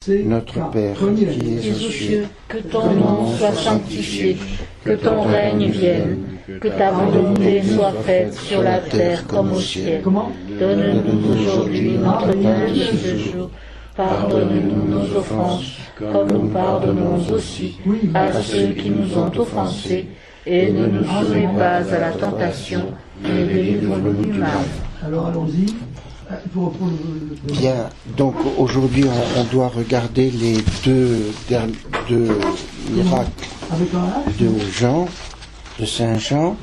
Notre Père, qui es aux cieux, que ton nom soit sanctifié, que ton règne vienne, que ta volonté soit faite sur la terre comme au ciel. Donne-nous aujourd'hui notre pain de ce jour. Pardonne-nous nos offenses, comme nous pardonnons aussi à ceux qui nous ont offensés, et ne nous soumets pas à la tentation, mais délivre-nous du mal. Alors allons-y. Bien, donc aujourd'hui on doit regarder les deux miracles de Jean, de Saint Jean,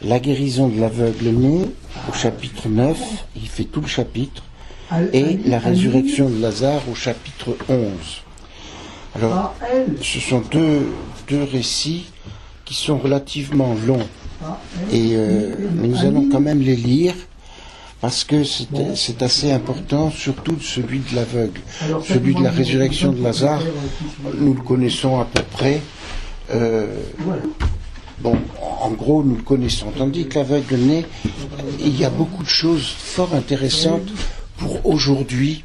la guérison de l'aveugle-né au chapitre 9, il fait tout le chapitre, et la résurrection de Lazare au chapitre 11. Alors, ce sont deux récits qui sont relativement longs, et mais nous allons quand même les lire, parce que c'est assez important, surtout celui de l'aveugle. Celui de la résurrection de Lazare, nous le connaissons à peu près. Bon, en gros, nous le connaissons. Tandis que l'aveugle-né, il y a beaucoup de choses fort intéressantes pour aujourd'hui,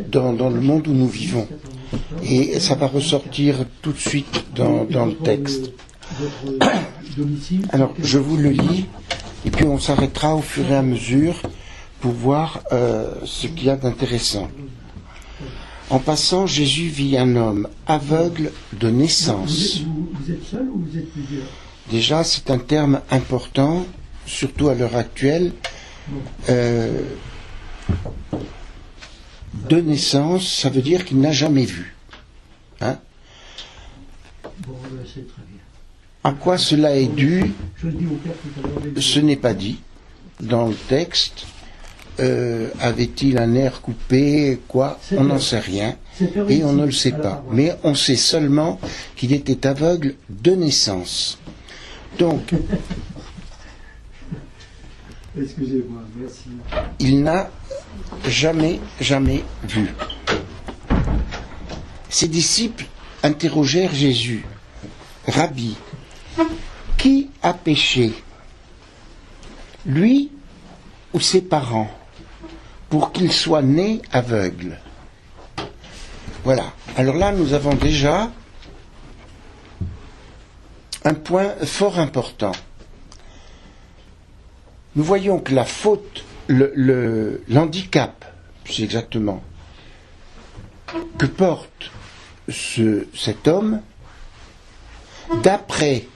dans le monde où nous vivons. Et ça va ressortir tout de suite dans le texte. Alors, je vous le lis. Et puis on s'arrêtera au fur et à mesure pour voir ce qu'il y a d'intéressant. En passant, Jésus vit un homme aveugle de naissance. Vous êtes seul ou vous êtes plusieurs? Déjà, c'est un terme important, surtout à l'heure actuelle. De naissance, ça veut dire qu'il n'a jamais vu. Hein? Bon, c'est très bien. À quoi cela est dû? Je le dis au père tout à l'heure. Ce n'est pas dit dans le texte. Avait-il un air coupé? Quoi? On n'en sait rien. Et on ne le sait pas. Mais on sait seulement qu'il était aveugle de naissance. Donc, excusez-moi, merci. Il n'a jamais vu. Ses disciples interrogèrent Jésus. Rabbi, qui a péché, lui ou ses parents, pour qu'il soit né aveugle? Voilà. Alors là, nous avons déjà un point fort important. Nous voyons que la faute, l'handicap, c'est exactement, que porte cet homme, d'après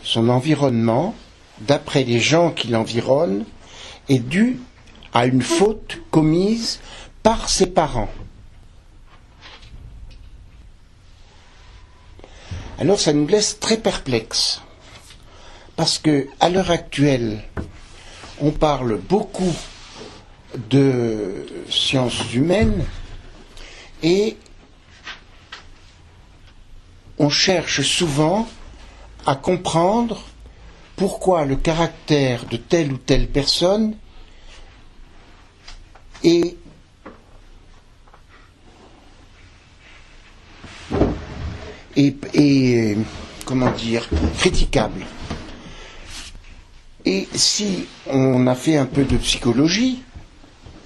son environnement, d'après les gens qui l'environnent, est dû à une faute commise par ses parents. Alors ça nous laisse très perplexes, parce que à l'heure actuelle, on parle beaucoup de sciences humaines et on cherche souvent à comprendre pourquoi le caractère de telle ou telle personne est comment dire, critiquable. Et si on a fait un peu de psychologie,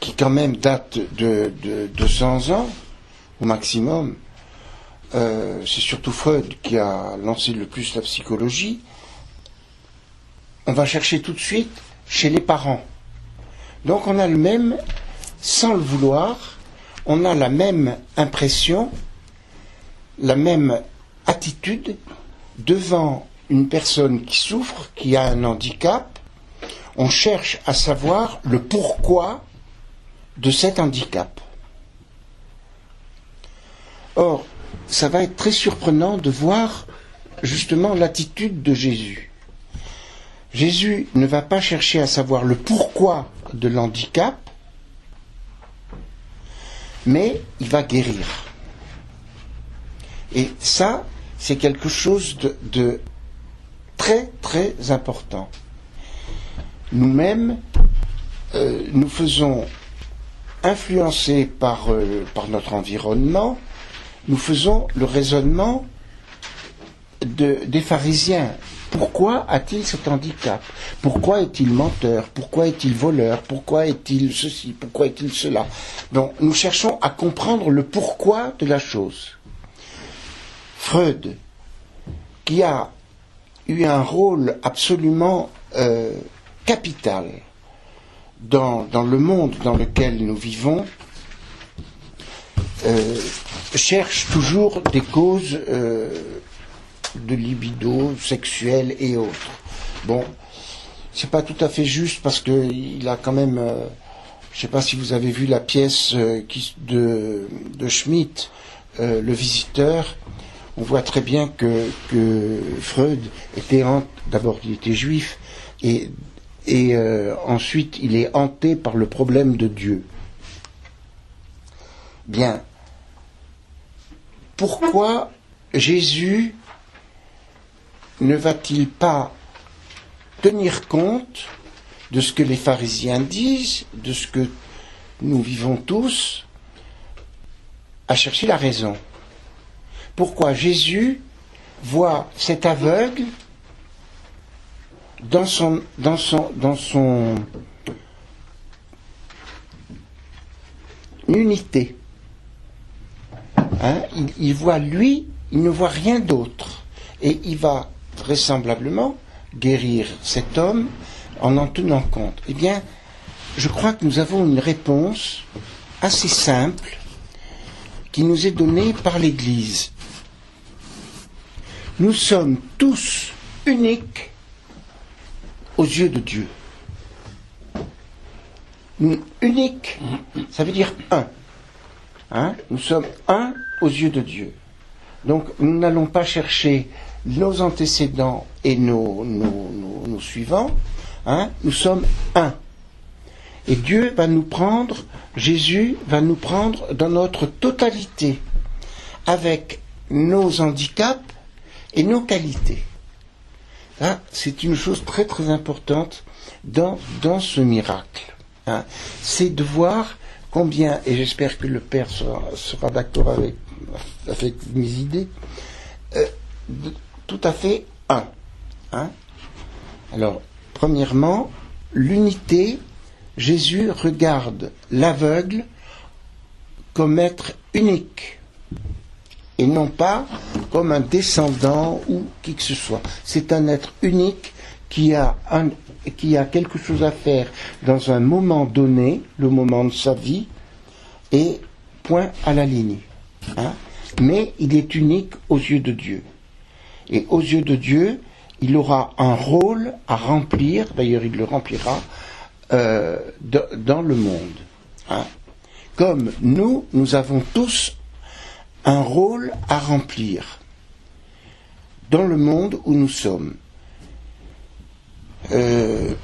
qui quand même date de 200 ans au maximum, c'est surtout Freud qui a lancé le plus la psychologie, on va chercher tout de suite chez les parents. Donc on a le même, sans le vouloir, on a la même impression, la même attitude devant une personne qui souffre, qui a un handicap. On cherche à savoir le pourquoi de cet handicap. Or, ça va être très surprenant de voir justement l'attitude de Jésus. Jésus ne va pas chercher à savoir le pourquoi de l'handicap, mais il va guérir. Et ça, c'est quelque chose de très très important. Nous-mêmes, nous faisons influencer par notre environnement, nous faisons le raisonnement des pharisiens Pourquoi a-t-il cet handicap? Pourquoi est-il menteur? Pourquoi est-il voleur? Pourquoi est-il ceci? Pourquoi est-il cela? Donc, nous cherchons à comprendre le pourquoi de la chose. Freud, qui a eu un rôle absolument capital dans le monde dans lequel nous vivons, cherche toujours des causes de libido sexuelle et autres. Bon, c'est pas tout à fait juste parce que il a quand même, je sais pas si vous avez vu la pièce de Schmitt, Le Visiteur. On voit très bien que Freud était d'abord il était juif et ensuite il est hanté par le problème de Dieu. Bien, pourquoi Jésus ne va-t-il pas tenir compte de ce que les pharisiens disent, de ce que nous vivons tous, à chercher la raison? Pourquoi Jésus voit cet aveugle dans son unité? Il voit lui, il ne voit rien d'autre. Et il va vraisemblablement guérir cet homme en tenant compte. Eh bien, je crois que nous avons une réponse assez simple qui nous est donnée par l'Église. Nous sommes tous uniques aux yeux de Dieu. Unique, ça veut dire un. Nous sommes un aux yeux de Dieu. Donc nous n'allons pas chercher nos antécédents et nos suivants. Nous sommes un. Et Dieu va nous prendre, Jésus va nous prendre dans notre totalité, avec nos handicaps et nos qualités. C'est une chose très très importante dans ce miracle. C'est de voir combien, et j'espère que le Père sera d'accord avec mes idées, tout à fait un. Alors, premièrement, l'unité, Jésus regarde l'aveugle comme être unique, et non pas comme un descendant ou qui que ce soit. C'est un être unique qui a quelque chose à faire dans un moment donné, le moment de sa vie, et point à la ligne. Mais il est unique aux yeux de Dieu. Et aux yeux de Dieu, il aura un rôle à remplir, d'ailleurs il le remplira, dans le monde. Comme nous avons tous un rôle à remplir dans le monde où nous sommes. On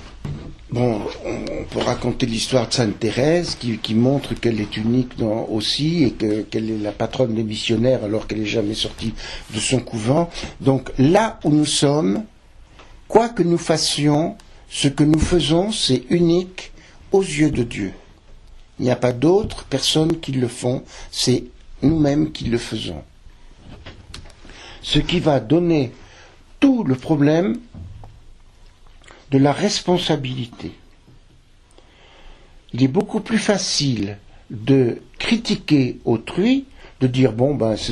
peut raconter l'histoire de Sainte Thérèse qui montre qu'elle est unique aussi et qu'elle est la patronne des missionnaires alors qu'elle n'est jamais sortie de son couvent. Donc là où nous sommes, quoi que nous fassions, ce que nous faisons, c'est unique aux yeux de Dieu. Il n'y a pas d'autres personnes qui le font, c'est nous-mêmes qui le faisons. Ce qui va donner tout le problème de la responsabilité. Il est beaucoup plus facile de critiquer autrui, de dire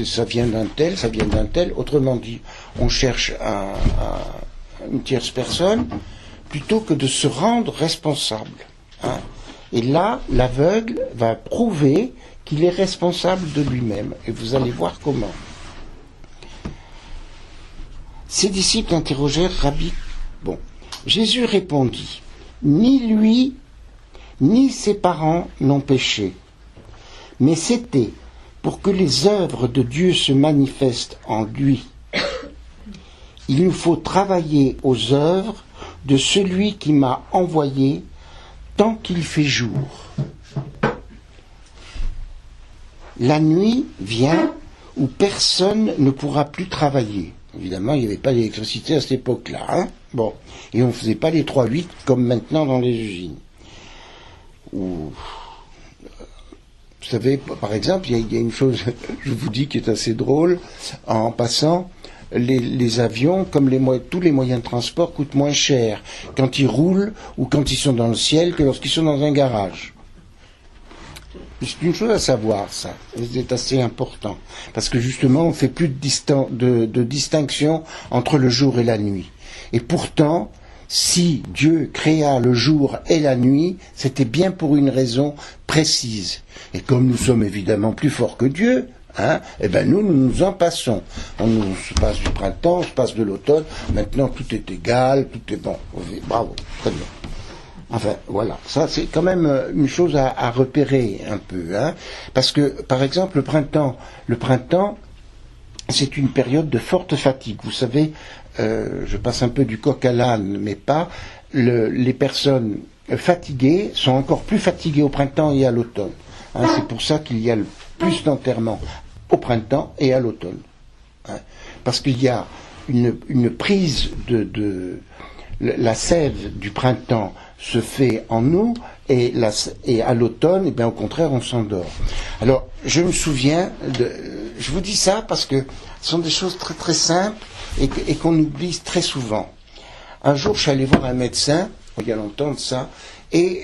ça vient d'un tel, autrement dit, on cherche une tierce personne, plutôt que de se rendre responsable. Et là, l'aveugle va prouver qu'il est responsable de lui-même. Et vous allez voir comment. Ses disciples interrogèrent Rabbi. Jésus répondit, ni lui, ni ses parents n'ont péché, mais c'était pour que les œuvres de Dieu se manifestent en lui. Il nous faut travailler aux œuvres de celui qui m'a envoyé tant qu'il fait jour. La nuit vient où personne ne pourra plus travailler. Évidemment, il n'y avait pas d'électricité à cette époque-là. Et on ne faisait pas les 3-8 comme maintenant dans les usines. Vous savez, par exemple, il y a une chose, je vous dis, qui est assez drôle, en passant, les avions, comme tous les moyens de transport, coûtent moins cher quand ils roulent ou quand ils sont dans le ciel que lorsqu'ils sont dans un garage. C'est une chose à savoir, ça. C'est assez important. Parce que justement, on ne fait plus de distinction entre le jour et la nuit. Et pourtant, si Dieu créa le jour et la nuit, c'était bien pour une raison précise. Et comme nous sommes évidemment plus forts que Dieu, eh ben nous en passons. On se passe du printemps, on se passe de l'automne. Maintenant, tout est égal, tout est bon. Bravo, très bien. Enfin, voilà. Ça, c'est quand même une chose à repérer un peu, parce que, par exemple, le printemps, c'est une période de forte fatigue. Vous savez, je passe un peu du coq à l'âne, mais pas. Les personnes fatiguées sont encore plus fatiguées au printemps et à l'automne. C'est pour ça qu'il y a le plus d'enterrements au printemps et à l'automne. Parce qu'il y a une prise de la sève du printemps se fait en nous, et à l'automne, eh bien, au contraire, on s'endort. Alors, je me souviens je vous dis ça parce que ce sont des choses très très simples et qu'on oublie très souvent. Un jour, je suis allé voir un médecin, il y a longtemps de ça, et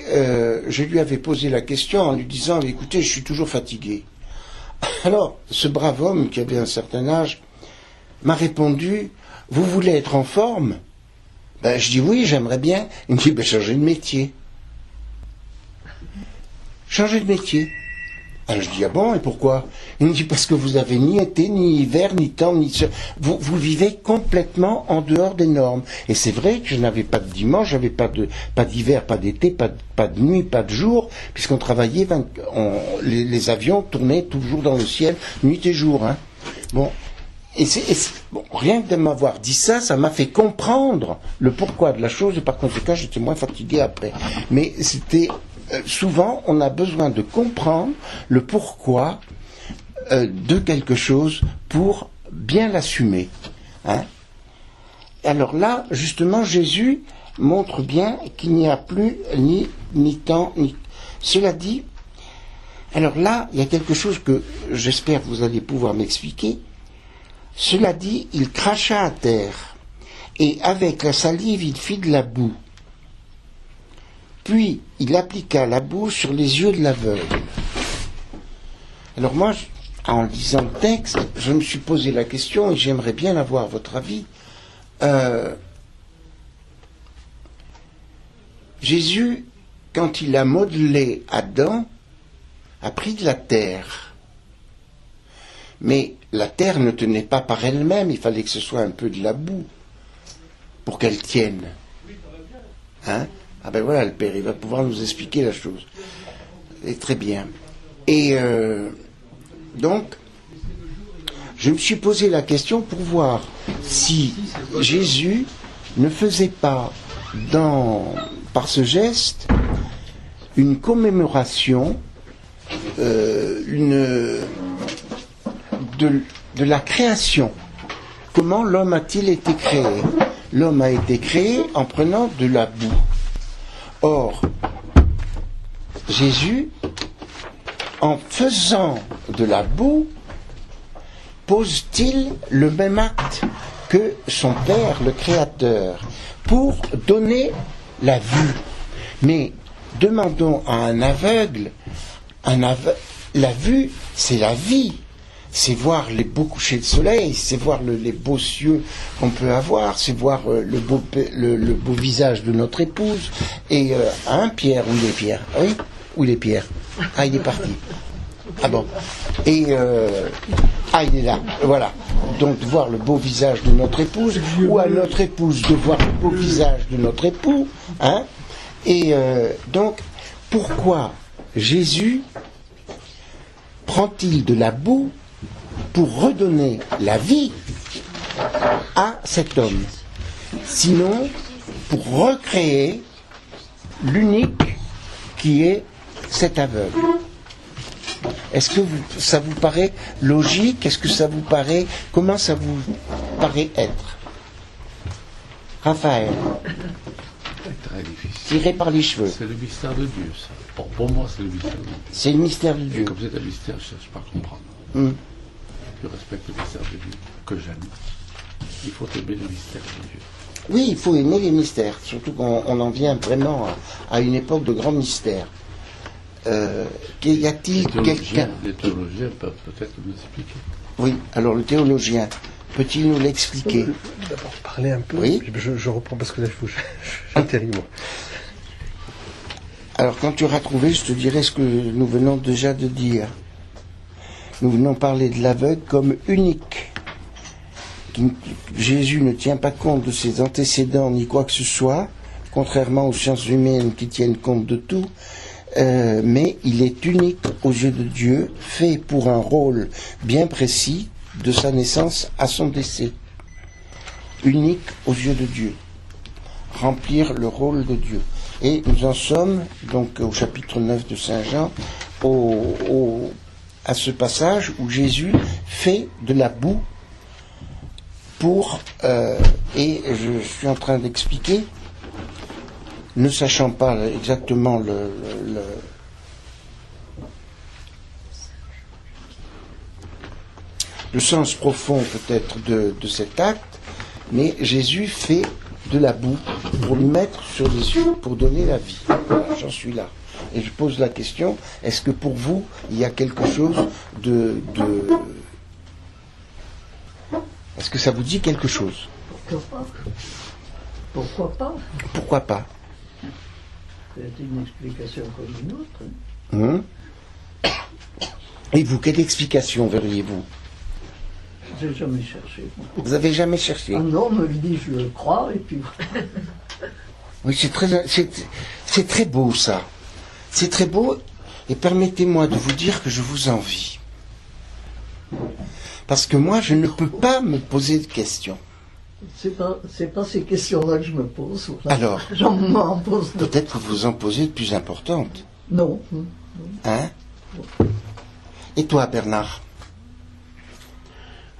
je lui avais posé la question en lui disant, écoutez, je suis toujours fatigué. Alors, ce brave homme qui avait un certain âge m'a répondu, vous voulez être en forme ? Ben, je dis oui, j'aimerais bien. Il me dit, changez de métier. Changer de métier. Alors je dis, ah bon, et pourquoi? Il me dit, parce que vous avez ni été, ni hiver, ni temps, vous vivez complètement en dehors des normes. Et c'est vrai que je n'avais pas de dimanche, j'avais pas d'hiver, pas d'été, pas de nuit, pas de jour, puisqu'on travaillait, les avions tournaient toujours dans le ciel, nuit et jour. Bon. Bon, rien que de m'avoir dit ça, ça m'a fait comprendre le pourquoi de la chose, et par conséquent, j'étais moins fatigué après. Mais c'était souvent, on a besoin de comprendre le pourquoi de quelque chose pour bien l'assumer. Alors là, justement, Jésus montre bien qu'il n'y a plus ni temps, ni... Cela dit, alors là, il y a quelque chose que j'espère que vous allez pouvoir m'expliquer. Cela dit, il cracha à terre, et avec la salive, il fit de la boue. Puis, il appliqua la boue sur les yeux de l'aveugle. Alors moi, en lisant le texte, je me suis posé la question, et j'aimerais bien avoir votre avis. Jésus, quand il a modelé Adam, a pris de la terre. Mais la terre ne tenait pas par elle-même, il fallait que ce soit un peu de la boue pour qu'elle tienne. Ah ben voilà, le Père, il va pouvoir nous expliquer la chose. Et très bien. Et donc, je me suis posé la question pour voir si Jésus ne faisait pas, par ce geste, une commémoration, de la création. Comment l'homme a-t-il été créé? L'homme a été créé en prenant de la boue. Or, Jésus, en faisant de la boue, pose-t-il le même acte que son Père, le Créateur, pour donner la vue? Mais demandons à un aveugle, la vue, c'est la vie. C'est voir les beaux couchers de soleil, c'est voir les beaux cieux qu'on peut avoir, c'est voir le beau visage de notre épouse. Et Pierre, où il est Pierre? Oui, où il est Pierre? Ah, il est parti. Ah bon. Et il est là. Voilà. Donc de voir le beau visage de notre épouse, ou à notre épouse de voir le beau visage de notre époux. Et donc, pourquoi Jésus prend-il de la boue pour redonner la vie à cet homme? Sinon, pour recréer l'unique qui est cet aveugle. Est-ce que ça vous paraît logique? Est-ce que ça vous paraît... Comment ça vous paraît être? Raphaël. Très difficile. Tiré par les cheveux. C'est le mystère de Dieu, ça. Pour moi, c'est le mystère de Dieu. C'est le mystère de Dieu. Et comme c'est un mystère, je ne cherche pas à comprendre. Je respecte le mystère de Dieu, que j'aime. Il faut aimer le mystère de Dieu. Oui, il faut aimer les mystères, surtout qu'on en vient vraiment à une époque de grands mystères. Y a-t-il quelqu'un... Les théologiens peuvent peut-être nous expliquer. Oui, alors le théologien, peut-il nous l'expliquer? D'abord parler un peu, oui. Je reprends parce que là j'atterris moi. Alors quand tu auras trouvé, je te dirai ce que nous venons déjà de dire. Nous venons parler de l'aveugle comme unique. Jésus ne tient pas compte de ses antécédents ni quoi que ce soit, contrairement aux sciences humaines qui tiennent compte de tout, mais il est unique aux yeux de Dieu, fait pour un rôle bien précis de sa naissance à son décès. Unique aux yeux de Dieu. Remplir le rôle de Dieu. Et nous en sommes donc au chapitre 9 de Saint Jean, à ce passage où Jésus fait de la boue et je suis en train d'expliquer, ne sachant pas exactement le sens profond peut-être de cet acte, mais Jésus fait de la boue pour lui mettre sur les yeux, pour donner la vie. Voilà, j'en suis là. Et je pose la question, est-ce que pour vous, il y a quelque chose Est-ce que ça vous dit quelque chose? Pourquoi pas? Pourquoi pas? Pourquoi pas? C'est une explication comme une autre. Et vous, quelle explication verriez-vous? Je n'ai jamais cherché. Vous n'avez jamais cherché? Ah non, on me le dit, je le crois, et puis... Oui, c'est très beau ça. C'est très beau, et permettez-moi de vous dire que je vous envie. Parce que moi, je ne peux pas me poser de questions. C'est pas ces questions-là que je me pose. Alors, j'en pose de... peut-être que vous en posez de plus importantes. Non. Hein? Et toi, Bernard?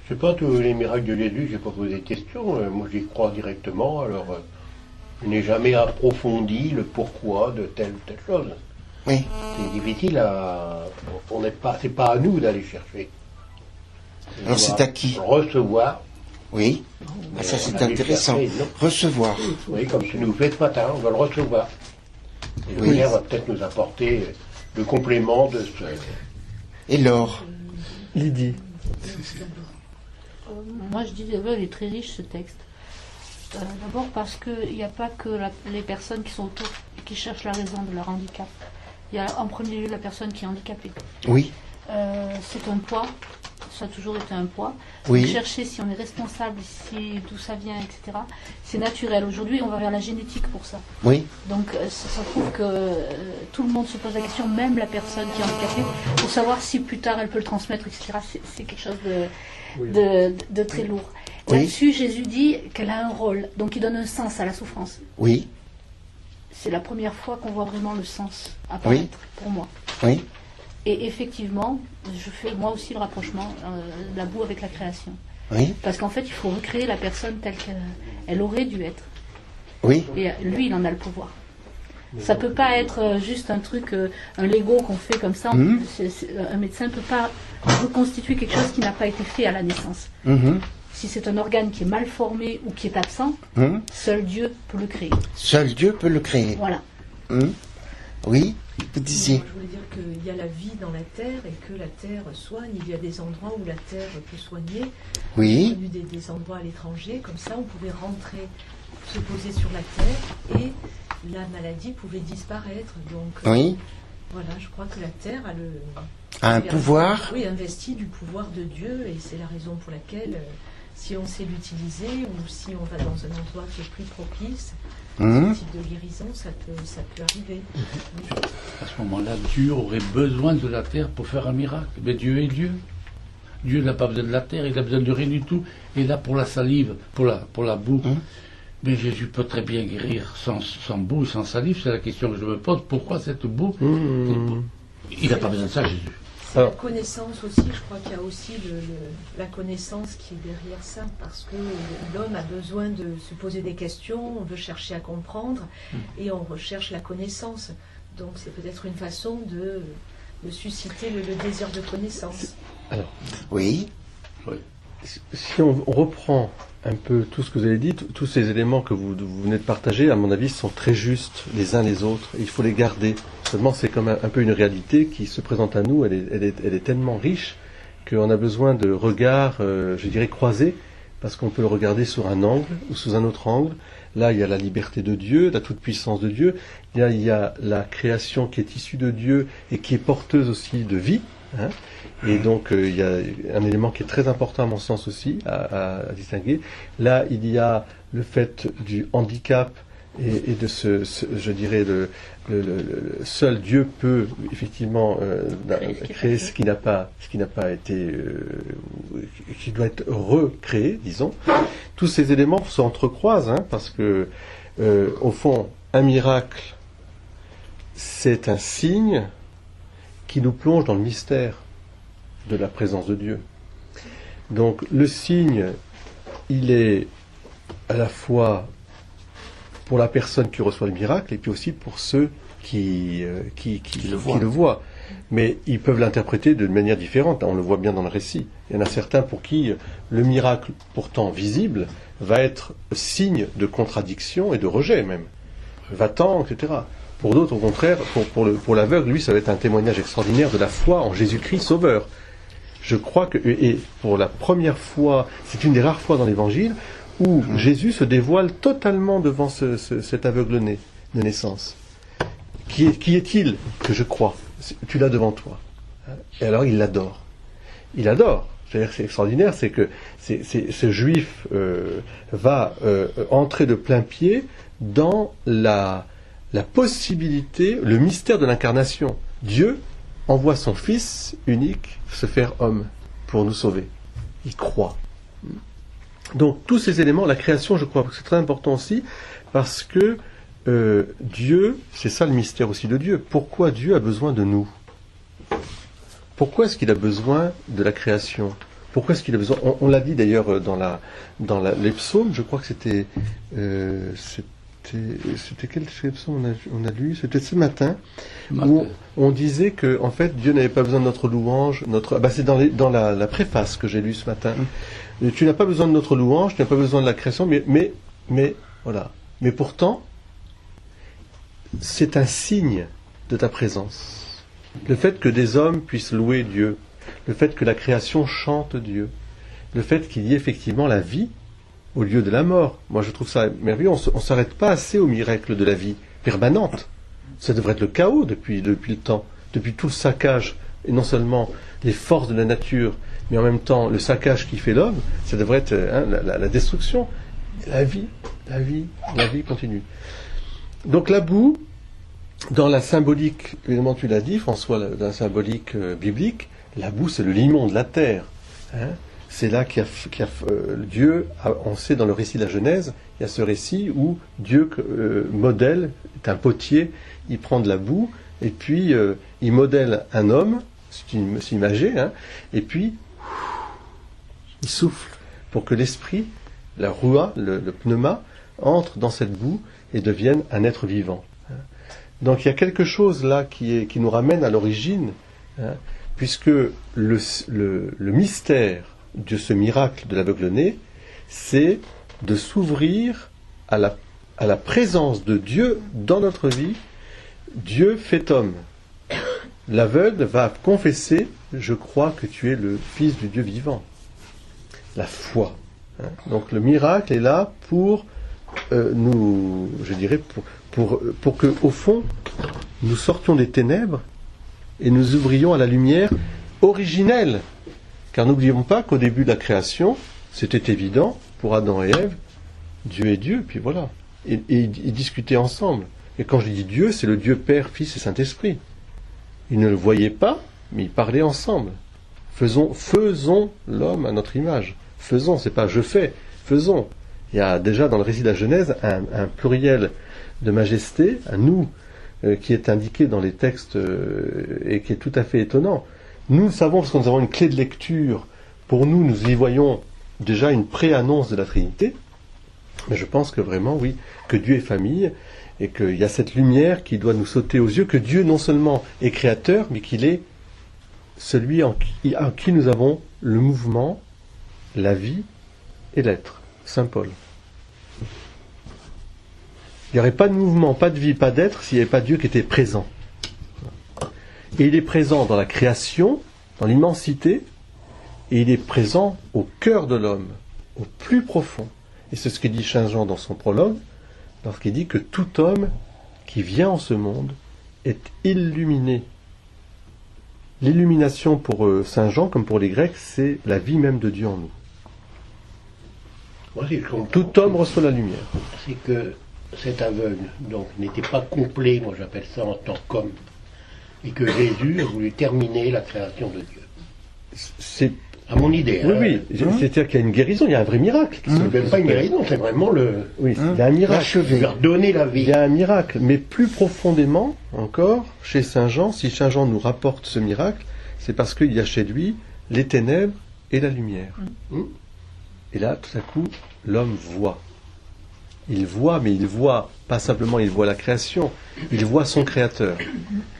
Je sais pas, tous les miracles de Jésus, j'ai pas posé de questions. Moi, j'y crois directement. Alors, je n'ai jamais approfondi le pourquoi de telle ou telle chose. Oui. C'est difficile c'est pas à nous d'aller chercher. Alors c'est à qui? Recevoir. Oui. Ah, ça c'est intéressant. Recevoir. Oui, comme si nous fait ce matin, on va le recevoir. Et le Seigneur va peut-être nous apporter le complément de ce... Et Laure? Lydie. Moi je dis il est très riche ce texte. D'abord parce qu'il n'y a pas que les personnes qui sont autour qui cherchent la raison de leur handicap. Il y a en premier lieu la personne qui est handicapée. Oui. C'est un poids, ça a toujours été un poids. Oui. Chercher si on est responsable, d'où ça vient, etc. C'est naturel. Aujourd'hui, on va vers la génétique pour ça. Oui. Donc, ça prouve que tout le monde se pose la question, même la personne qui est handicapée, pour savoir si plus tard elle peut le transmettre, etc. C'est quelque chose de très lourd. Oui. Là-dessus, Jésus dit qu'elle a un rôle, donc il donne un sens à la souffrance. Oui. C'est la première fois qu'on voit vraiment le sens apparaître pour moi. Oui. Et effectivement, je fais moi aussi le rapprochement de la boue avec la création. Oui. Parce qu'en fait, il faut recréer la personne telle qu'elle aurait dû être. Oui. Et lui, il en a le pouvoir. Ça peut pas être juste un truc, un Lego qu'on fait comme ça. Un médecin ne peut pas reconstituer quelque chose qui n'a pas été fait à la naissance. Si c'est un organe qui est mal formé ou qui est absent, seul Dieu peut le créer. Seul Dieu peut le créer. Voilà. Oui, vous disiez. Je voulais dire qu'il y a la vie dans la terre et que la terre soigne. Il y a des endroits où la terre peut soigner. Oui. Il y a eu des endroits à l'étranger, comme ça on pouvait rentrer, se poser sur la terre et la maladie pouvait disparaître. Donc oui. Voilà, je crois que la terre a un pouvoir. Oui, investi du pouvoir de Dieu et c'est la raison pour laquelle si on sait l'utiliser ou si on va dans un endroit qui est plus propice, ce type de guérison, ça peut arriver. À ce moment-là, Dieu aurait besoin de la terre pour faire un miracle. Mais Dieu est Dieu. Dieu n'a pas besoin de la terre, il n'a besoin de rien du tout. Et là, pour la salive, pour la boue, mais Jésus peut très bien guérir sans boue, sans salive. C'est la question que je me pose. Pourquoi cette boue? Il n'a pas besoin de ça, Jésus. C'est la connaissance aussi, je crois qu'il y a aussi la connaissance qui est derrière ça, parce que l'homme a besoin de se poser des questions, on veut chercher à comprendre, et on recherche la connaissance. Donc c'est peut-être une façon de susciter le désir de connaissance. Alors, oui. si on reprend un peu tout ce que vous avez dit, tous ces éléments que vous venez de partager, à mon avis, sont très justes les uns les autres. Et il faut les garder. Seulement, c'est comme un peu une réalité qui se présente à nous. Elle est tellement riche qu'on a besoin de regards, je dirais, croisés, parce qu'on peut le regarder sur un angle ou sous un autre angle. Là, il y a la liberté de Dieu, la toute-puissance de Dieu. Là, il y a la création qui est issue de Dieu et qui est porteuse aussi de vie. Hein. Et donc, il y a un élément qui est très important à mon sens aussi à distinguer. Là, il y a le fait du handicap et de je dirais, seul Dieu peut effectivement créer ce qui n'a pas été, qui doit être recréé, disons. Tous ces éléments s'entrecroisent, hein, parce que au fond, un miracle, c'est un signe qui nous plonge dans le mystère de la présence de Dieu. Donc le signe, il est à la fois pour la personne qui reçoit le miracle et puis aussi pour ceux qui le voient. Mais ils peuvent l'interpréter de manière différente. On le voit bien dans le récit. Il y en a certains pour qui le miracle, pourtant visible, va être signe de contradiction et de rejet même. Va-t'en, etc. Pour d'autres, au contraire, pour l'aveugle, lui, ça va être un témoignage extraordinaire de la foi en Jésus-Christ Sauveur. Je crois que, et pour la première fois, c'est une des rares fois dans l'Évangile où Jésus se dévoile totalement devant cet aveugle-né de naissance. Qui est-il que je crois? Tu l'as devant toi. Et alors il l'adore. Il adore. C'est-à-dire que c'est extraordinaire, c'est que ce juif va entrer de plein pied dans la possibilité, le mystère de l'incarnation. Dieu envoie son Fils unique se faire homme pour nous sauver. Il croit. Donc tous ces éléments, la création, je crois que c'est très important aussi, parce que Dieu, c'est ça le mystère aussi de Dieu. Pourquoi Dieu a besoin de nous? Pourquoi est-ce qu'il a besoin de la création? Pourquoi est-ce qu'il a besoin? On l'a dit d'ailleurs dans les psaumes, je crois que c'était quel psaume on a lu? C'était ce matin, où on disait que en fait Dieu n'avait pas besoin de notre louange, c'est dans la préface que j'ai lue ce matin. Tu n'as pas besoin de notre louange, tu n'as pas besoin de la création, mais voilà. Mais pourtant, c'est un signe de ta présence. Le fait que des hommes puissent louer Dieu, le fait que la création chante Dieu, le fait qu'il y ait effectivement la vie au lieu de la mort. Moi, je trouve ça merveilleux. On ne s'arrête pas assez au miracle de la vie permanente. Ça devrait être le chaos depuis le temps, depuis tout le saccage, et non seulement les forces de la nature, mais en même temps le saccage qui fait l'homme, ça devrait être la destruction. La vie continue. Donc la boue, dans la symbolique, évidemment tu l'as dit François, dans la symbolique biblique, la boue c'est le limon de la terre. Hein. C'est là Dieu, on sait dans le récit de la Genèse, il y a ce récit où Dieu modèle, est un potier, il prend de la boue, et puis il modèle un homme, c'est imagé, hein, et puis il souffle pour que l'esprit, la roua, le pneuma, entre dans cette boue et devienne un être vivant. Donc il y a quelque chose là qui nous ramène à l'origine, hein, puisque le mystère de ce miracle de l'aveugle-né, c'est de s'ouvrir à la présence de Dieu dans notre vie. Dieu fait homme. L'aveugle va confesser « Je crois que tu es le Fils du Dieu vivant ». La foi. Hein. Donc le miracle est là pour nous, je dirais, pour que, au fond, nous sortions des ténèbres et nous ouvrions à la lumière originelle. Car n'oublions pas qu'au début de la création, c'était évident, pour Adam et Ève, Dieu est Dieu, puis voilà. Et ils discutaient ensemble. Et quand je dis Dieu, c'est le Dieu Père, Fils et Saint-Esprit. Ils ne le voyaient pas, mais ils parlaient ensemble. Faisons l'homme à notre image. Faisons, c'est pas je fais, faisons. Il y a déjà dans le récit de la Genèse un pluriel de majesté, un nous, qui est indiqué dans les textes et qui est tout à fait étonnant. Nous savons, parce que nous avons une clé de lecture, pour nous y voyons déjà une pré-annonce de la Trinité, mais je pense que vraiment, oui, que Dieu est famille, et qu'il y a cette lumière qui doit nous sauter aux yeux, que Dieu non seulement est créateur, mais qu'il est celui en qui nous avons le mouvement la vie et l'être. Saint Paul. Il n'y aurait pas de mouvement, pas de vie, pas d'être s'il n'y avait pas Dieu qui était présent. Et il est présent dans la création, dans l'immensité, et il est présent au cœur de l'homme, au plus profond. Et c'est ce que dit Saint Jean dans son prologue, lorsqu'il dit que tout homme qui vient en ce monde est illuminé. L'illumination pour Saint Jean, comme pour les Grecs, c'est la vie même de Dieu en nous. Moi, si je comprends, Tout homme reçoit la lumière. c'est que cet aveugle donc n'était pas complet, moi j'appelle ça en tant qu'homme, et que Jésus a voulu terminer la création de Dieu. C'est À mon idée. oui, c'est-à-dire qu'il y a une guérison, il y a un vrai miracle. C'est même pas une guérison, c'est vraiment le. Oui, il y a un miracle. Leur donner la vie. Il y a un miracle, mais plus profondément encore, chez Saint Jean, si Saint Jean nous rapporte ce miracle, c'est parce qu'il y a chez lui les ténèbres et la lumière. Et là, tout à coup, l'homme voit. Il voit, mais il voit, pas simplement il voit la création, il voit son Créateur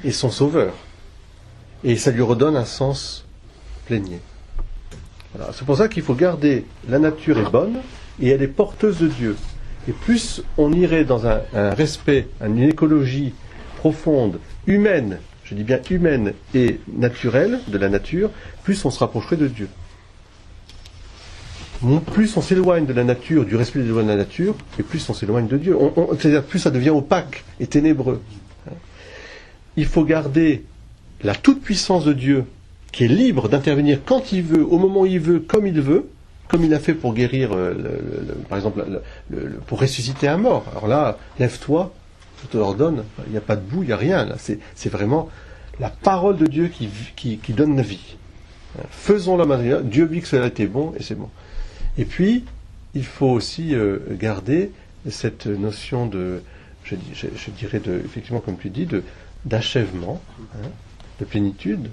et son Sauveur. Et ça lui redonne un sens plénier. Voilà. C'est pour ça qu'il faut garder, la nature est bonne et elle est porteuse de Dieu. Et plus on irait dans un respect, une écologie profonde, humaine, je dis bien humaine et naturelle de la nature, plus on se rapprocherait de Dieu. Plus on s'éloigne de la nature, du respect des lois de la nature, et plus on s'éloigne de Dieu. C'est-à-dire plus ça devient opaque et ténébreux. Il faut garder la toute-puissance de Dieu, qui est libre d'intervenir quand il veut, au moment où il veut, comme il a fait pour guérir, par exemple, pour ressusciter un mort. Alors là, lève-toi, je te l'ordonne, il n'y a pas de boue, il n'y a rien. Là. C'est vraiment la parole de Dieu qui donne la vie. Faisons l'homme, Dieu vit que cela était bon, et c'est bon. Et puis, il faut aussi garder cette notion de, je dirais, effectivement, comme tu dis, d'achèvement, de plénitude,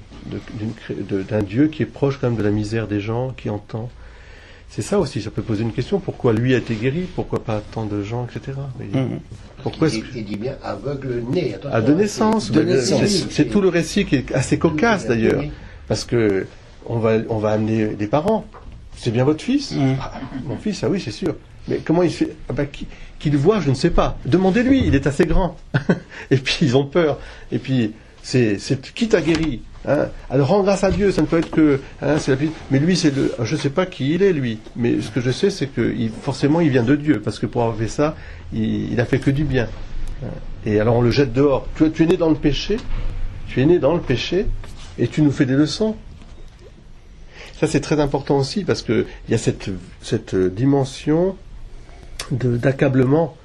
d'un Dieu qui est proche quand même de la misère des gens, qui entend. C'est ça aussi, ça peut poser une question. Pourquoi lui a été guéri? Pourquoi pas tant de gens, etc. Pourquoi il dit bien aveugle né. À de naissance. C'est tout le récit qui est assez cocasse d'ailleurs. Parce que on va amener des parents. C'est bien votre fils? Mon fils, ah oui, c'est sûr. Mais comment il fait? Qu'il voit, je ne sais pas. Demandez-lui, il est assez grand. Et puis ils ont peur. Et puis, c'est qui t'a guéri? Alors rends grâce à Dieu, ça ne peut être que... mais lui, je ne sais pas qui il est, lui. Mais ce que je sais, c'est que forcément, il vient de Dieu. Parce que pour avoir fait ça, il a fait que du bien. Et alors on le jette dehors. Tu es né dans le péché. Tu es né dans le péché. Et tu nous fais des leçons. Ça, c'est très important aussi, parce qu'il y a cette dimension d'accablement,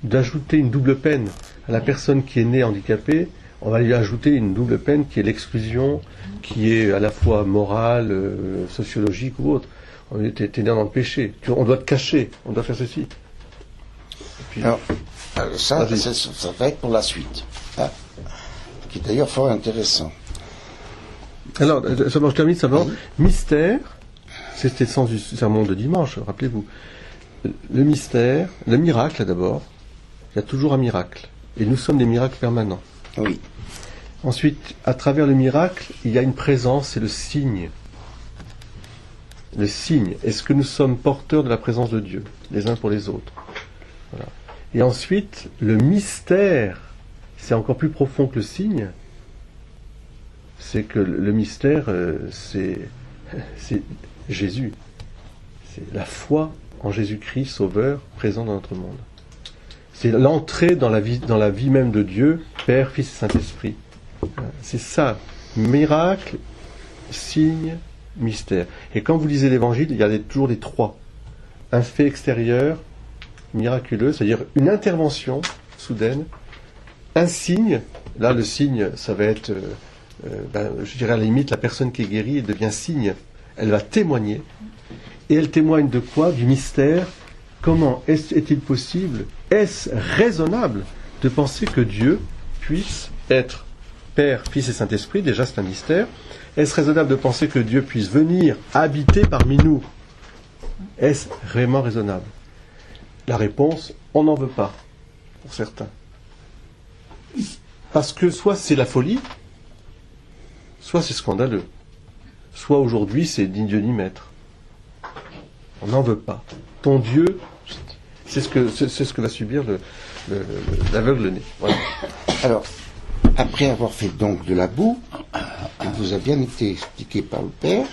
d'ajouter une double peine à la personne qui est née handicapée. On va lui ajouter une double peine qui est l'exclusion, qui est à la fois morale, sociologique ou autre. T'es né dans le péché. On doit te cacher, on doit faire ceci. Puis, alors, ça va être pour la suite, qui est d'ailleurs fort intéressant. Alors, je termine simplement. Mystère, c'était le sens du sermon de dimanche, rappelez-vous. Le mystère, le miracle d'abord, il y a toujours un miracle. Et nous sommes des miracles permanents. Oui. Ensuite, à travers le miracle, il y a une présence, c'est le signe. Le signe. Est-ce que nous sommes porteurs de la présence de Dieu, les uns pour les autres? Voilà. Et ensuite, le mystère, c'est encore plus profond que le signe. C'est que le mystère, c'est Jésus. C'est la foi en Jésus-Christ, Sauveur, présent dans notre monde. C'est l'entrée dans la vie même de Dieu, Père, Fils et Saint-Esprit. C'est ça, miracle, signe, mystère. Et quand vous lisez l'Évangile, il y a toujours les trois. Un fait extérieur, miraculeux, c'est-à-dire une intervention soudaine, un signe, là le signe, ça va être... je dirais à la limite, la personne qui est guérie devient signe. Elle va témoigner. Et elle témoigne de quoi? Du mystère. Comment est-il possible, est-ce raisonnable de penser que Dieu puisse être Père, Fils et Saint-Esprit? Déjà, c'est un mystère. Est-ce raisonnable de penser que Dieu puisse venir habiter parmi nous? Est-ce vraiment raisonnable? La réponse, on n'en veut pas, pour certains. Parce que soit c'est la folie, soit c'est scandaleux. Soit aujourd'hui c'est ni Dieu ni maître. On n'en veut pas. Ton Dieu, c'est ce que va subir l'aveugle-né. Voilà. Alors, après avoir fait donc de la boue, qui vous a bien été expliqué par le Père,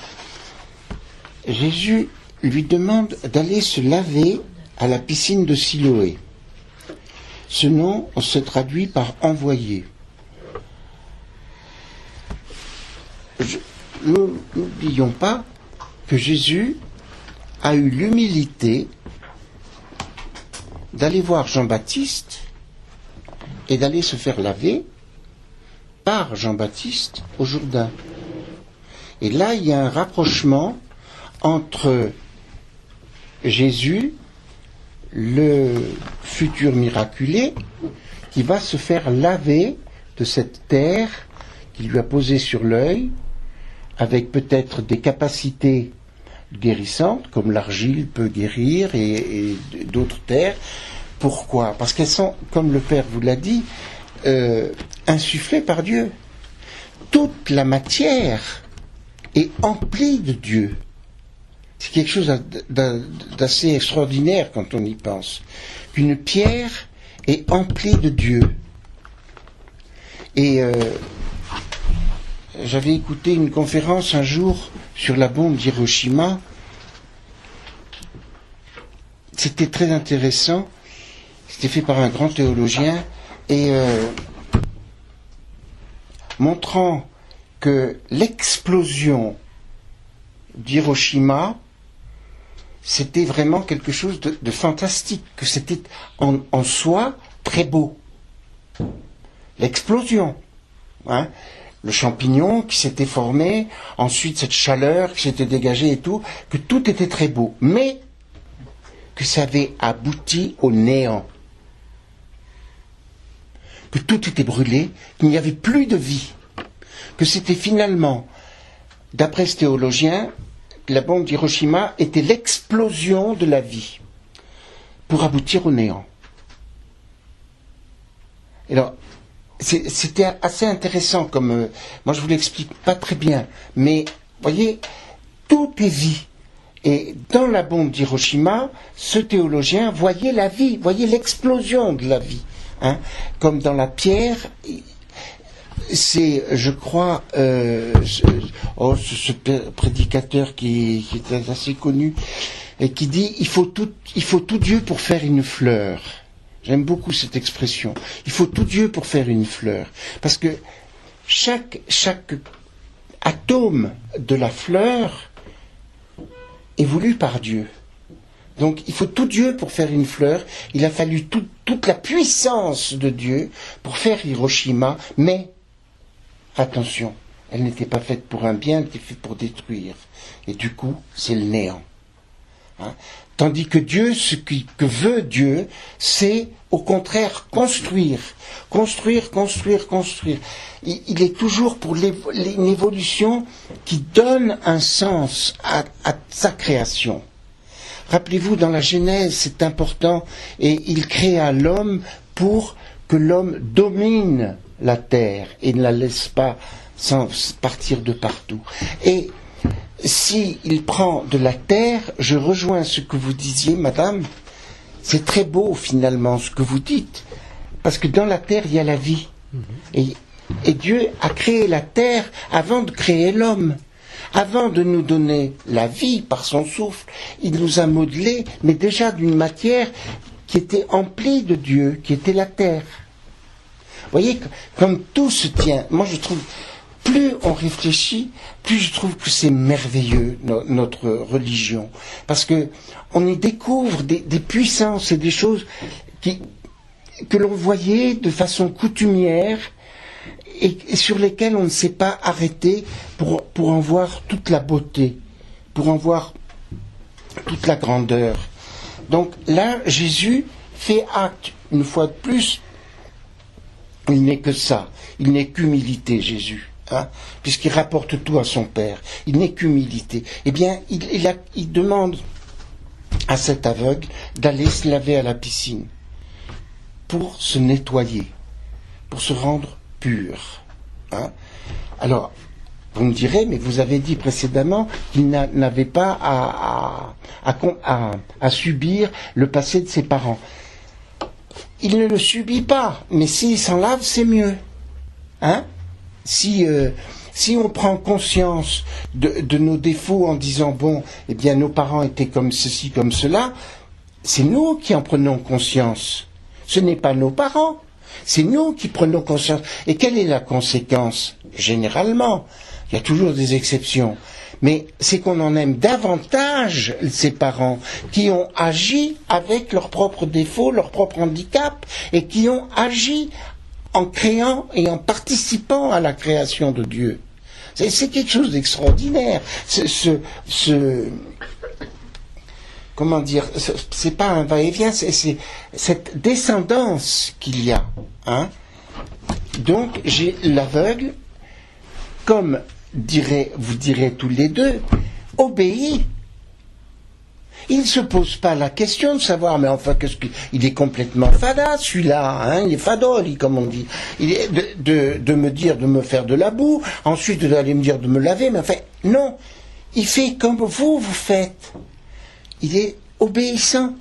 Jésus lui demande d'aller se laver à la piscine de Siloé. Ce nom se traduit par envoyé. N'oublions pas que Jésus a eu l'humilité d'aller voir Jean-Baptiste et d'aller se faire laver par Jean-Baptiste au Jourdain. Et là, il y a un rapprochement entre Jésus, le futur miraculé, qui va se faire laver de cette terre qu'il lui a posée sur l'œil, avec peut-être des capacités guérissantes, comme l'argile peut guérir et d'autres terres. Pourquoi ? Parce qu'elles sont, comme le Père vous l'a dit, insufflées par Dieu. Toute la matière est emplie de Dieu. C'est quelque chose d'assez extraordinaire quand on y pense. Une pierre est emplie de Dieu. Et j'avais écouté une conférence un jour sur la bombe d'Hiroshima. C'était très intéressant. C'était fait par un grand théologien et montrant que l'explosion d'Hiroshima, c'était vraiment quelque chose de fantastique, que c'était en soi très beau. L'explosion, hein, le champignon qui s'était formé, ensuite cette chaleur qui s'était dégagée et tout, que tout était très beau, mais que ça avait abouti au néant, que tout était brûlé, qu'il n'y avait plus de vie, que c'était finalement, d'après ce théologien, la bombe d'Hiroshima était l'explosion de la vie pour aboutir au néant. Alors, c'était assez intéressant comme... moi, je vous l'explique pas très bien, mais, voyez, tout est vie. Et dans la bombe d'Hiroshima, ce théologien voyait la vie, voyait l'explosion de la vie. Hein. Comme dans la pierre... C'est, je crois, ce prédicateur qui est assez connu et qui dit il faut tout Dieu pour faire une fleur. J'aime beaucoup cette expression. Il faut tout Dieu pour faire une fleur, parce que chaque atome de la fleur est voulu par Dieu. Donc il faut tout Dieu pour faire une fleur. Il a fallu toute la puissance de Dieu pour faire Hiroshima, mais attention, elle n'était pas faite pour un bien, elle était faite pour détruire. Et du coup, c'est le néant. Hein? Tandis que Dieu, que veut Dieu, c'est au contraire construire. Construire, construire, construire. Il est toujours pour une évolution qui donne un sens à sa création. Rappelez-vous, dans la Genèse, c'est important, et il créa l'homme pour que l'homme domine la terre et ne la laisse pas sans partir de partout. Et s'il prend de la terre, je rejoins ce que vous disiez, madame, c'est très beau finalement ce que vous dites, parce que dans la terre il y a la vie. Et Dieu a créé la terre avant de créer l'homme. Avant de nous donner la vie par son souffle, il nous a modelés, mais déjà d'une matière qui était emplie de Dieu, qui était la terre. Vous voyez, comme tout se tient, moi je trouve, plus on réfléchit, plus je trouve que c'est merveilleux, notre religion. Parce que on y découvre des puissances et des choses que l'on voyait de façon coutumière et sur lesquelles on ne s'est pas arrêté pour en voir toute la beauté, pour en voir toute la grandeur. Donc là, Jésus fait acte, une fois de plus. Il n'est que ça, il n'est qu'humilité, Jésus, hein, puisqu'il rapporte tout à son Père. Il n'est qu'humilité. Eh bien, il demande à cet aveugle d'aller se laver à la piscine pour se nettoyer, pour se rendre pur. Hein. Alors, Vous me direz, mais vous avez dit précédemment qu'il n'avait pas à subir le passé de ses parents. Il ne le subit pas, mais s'il s'en lave, c'est mieux. Hein? Si on prend conscience de nos défauts en disant, bon, eh bien, nos parents étaient comme ceci, comme cela, c'est nous qui en prenons conscience. Ce n'est pas nos parents. C'est nous qui prenons conscience. Et quelle est la conséquence? Généralement, il y a toujours des exceptions, mais c'est qu'on en aime davantage ses parents qui ont agi avec leurs propres défauts, leurs propres handicaps, et qui ont agi en créant et en participant à la création de Dieu. C'est quelque chose d'extraordinaire. Comment dire, c'est pas un va-et-vient, c'est cette descendance qu'il y a. Hein. Donc, j'ai l'aveugle, comme vous direz tous les deux, obéit. Il ne se pose pas la question de savoir, mais enfin, il est complètement fada, celui-là, hein, il est fadoli, comme on dit. Il est de me dire de me faire de la boue, ensuite d'aller me dire de me laver, mais enfin, non. Il fait comme vous faites. Il est obéissant.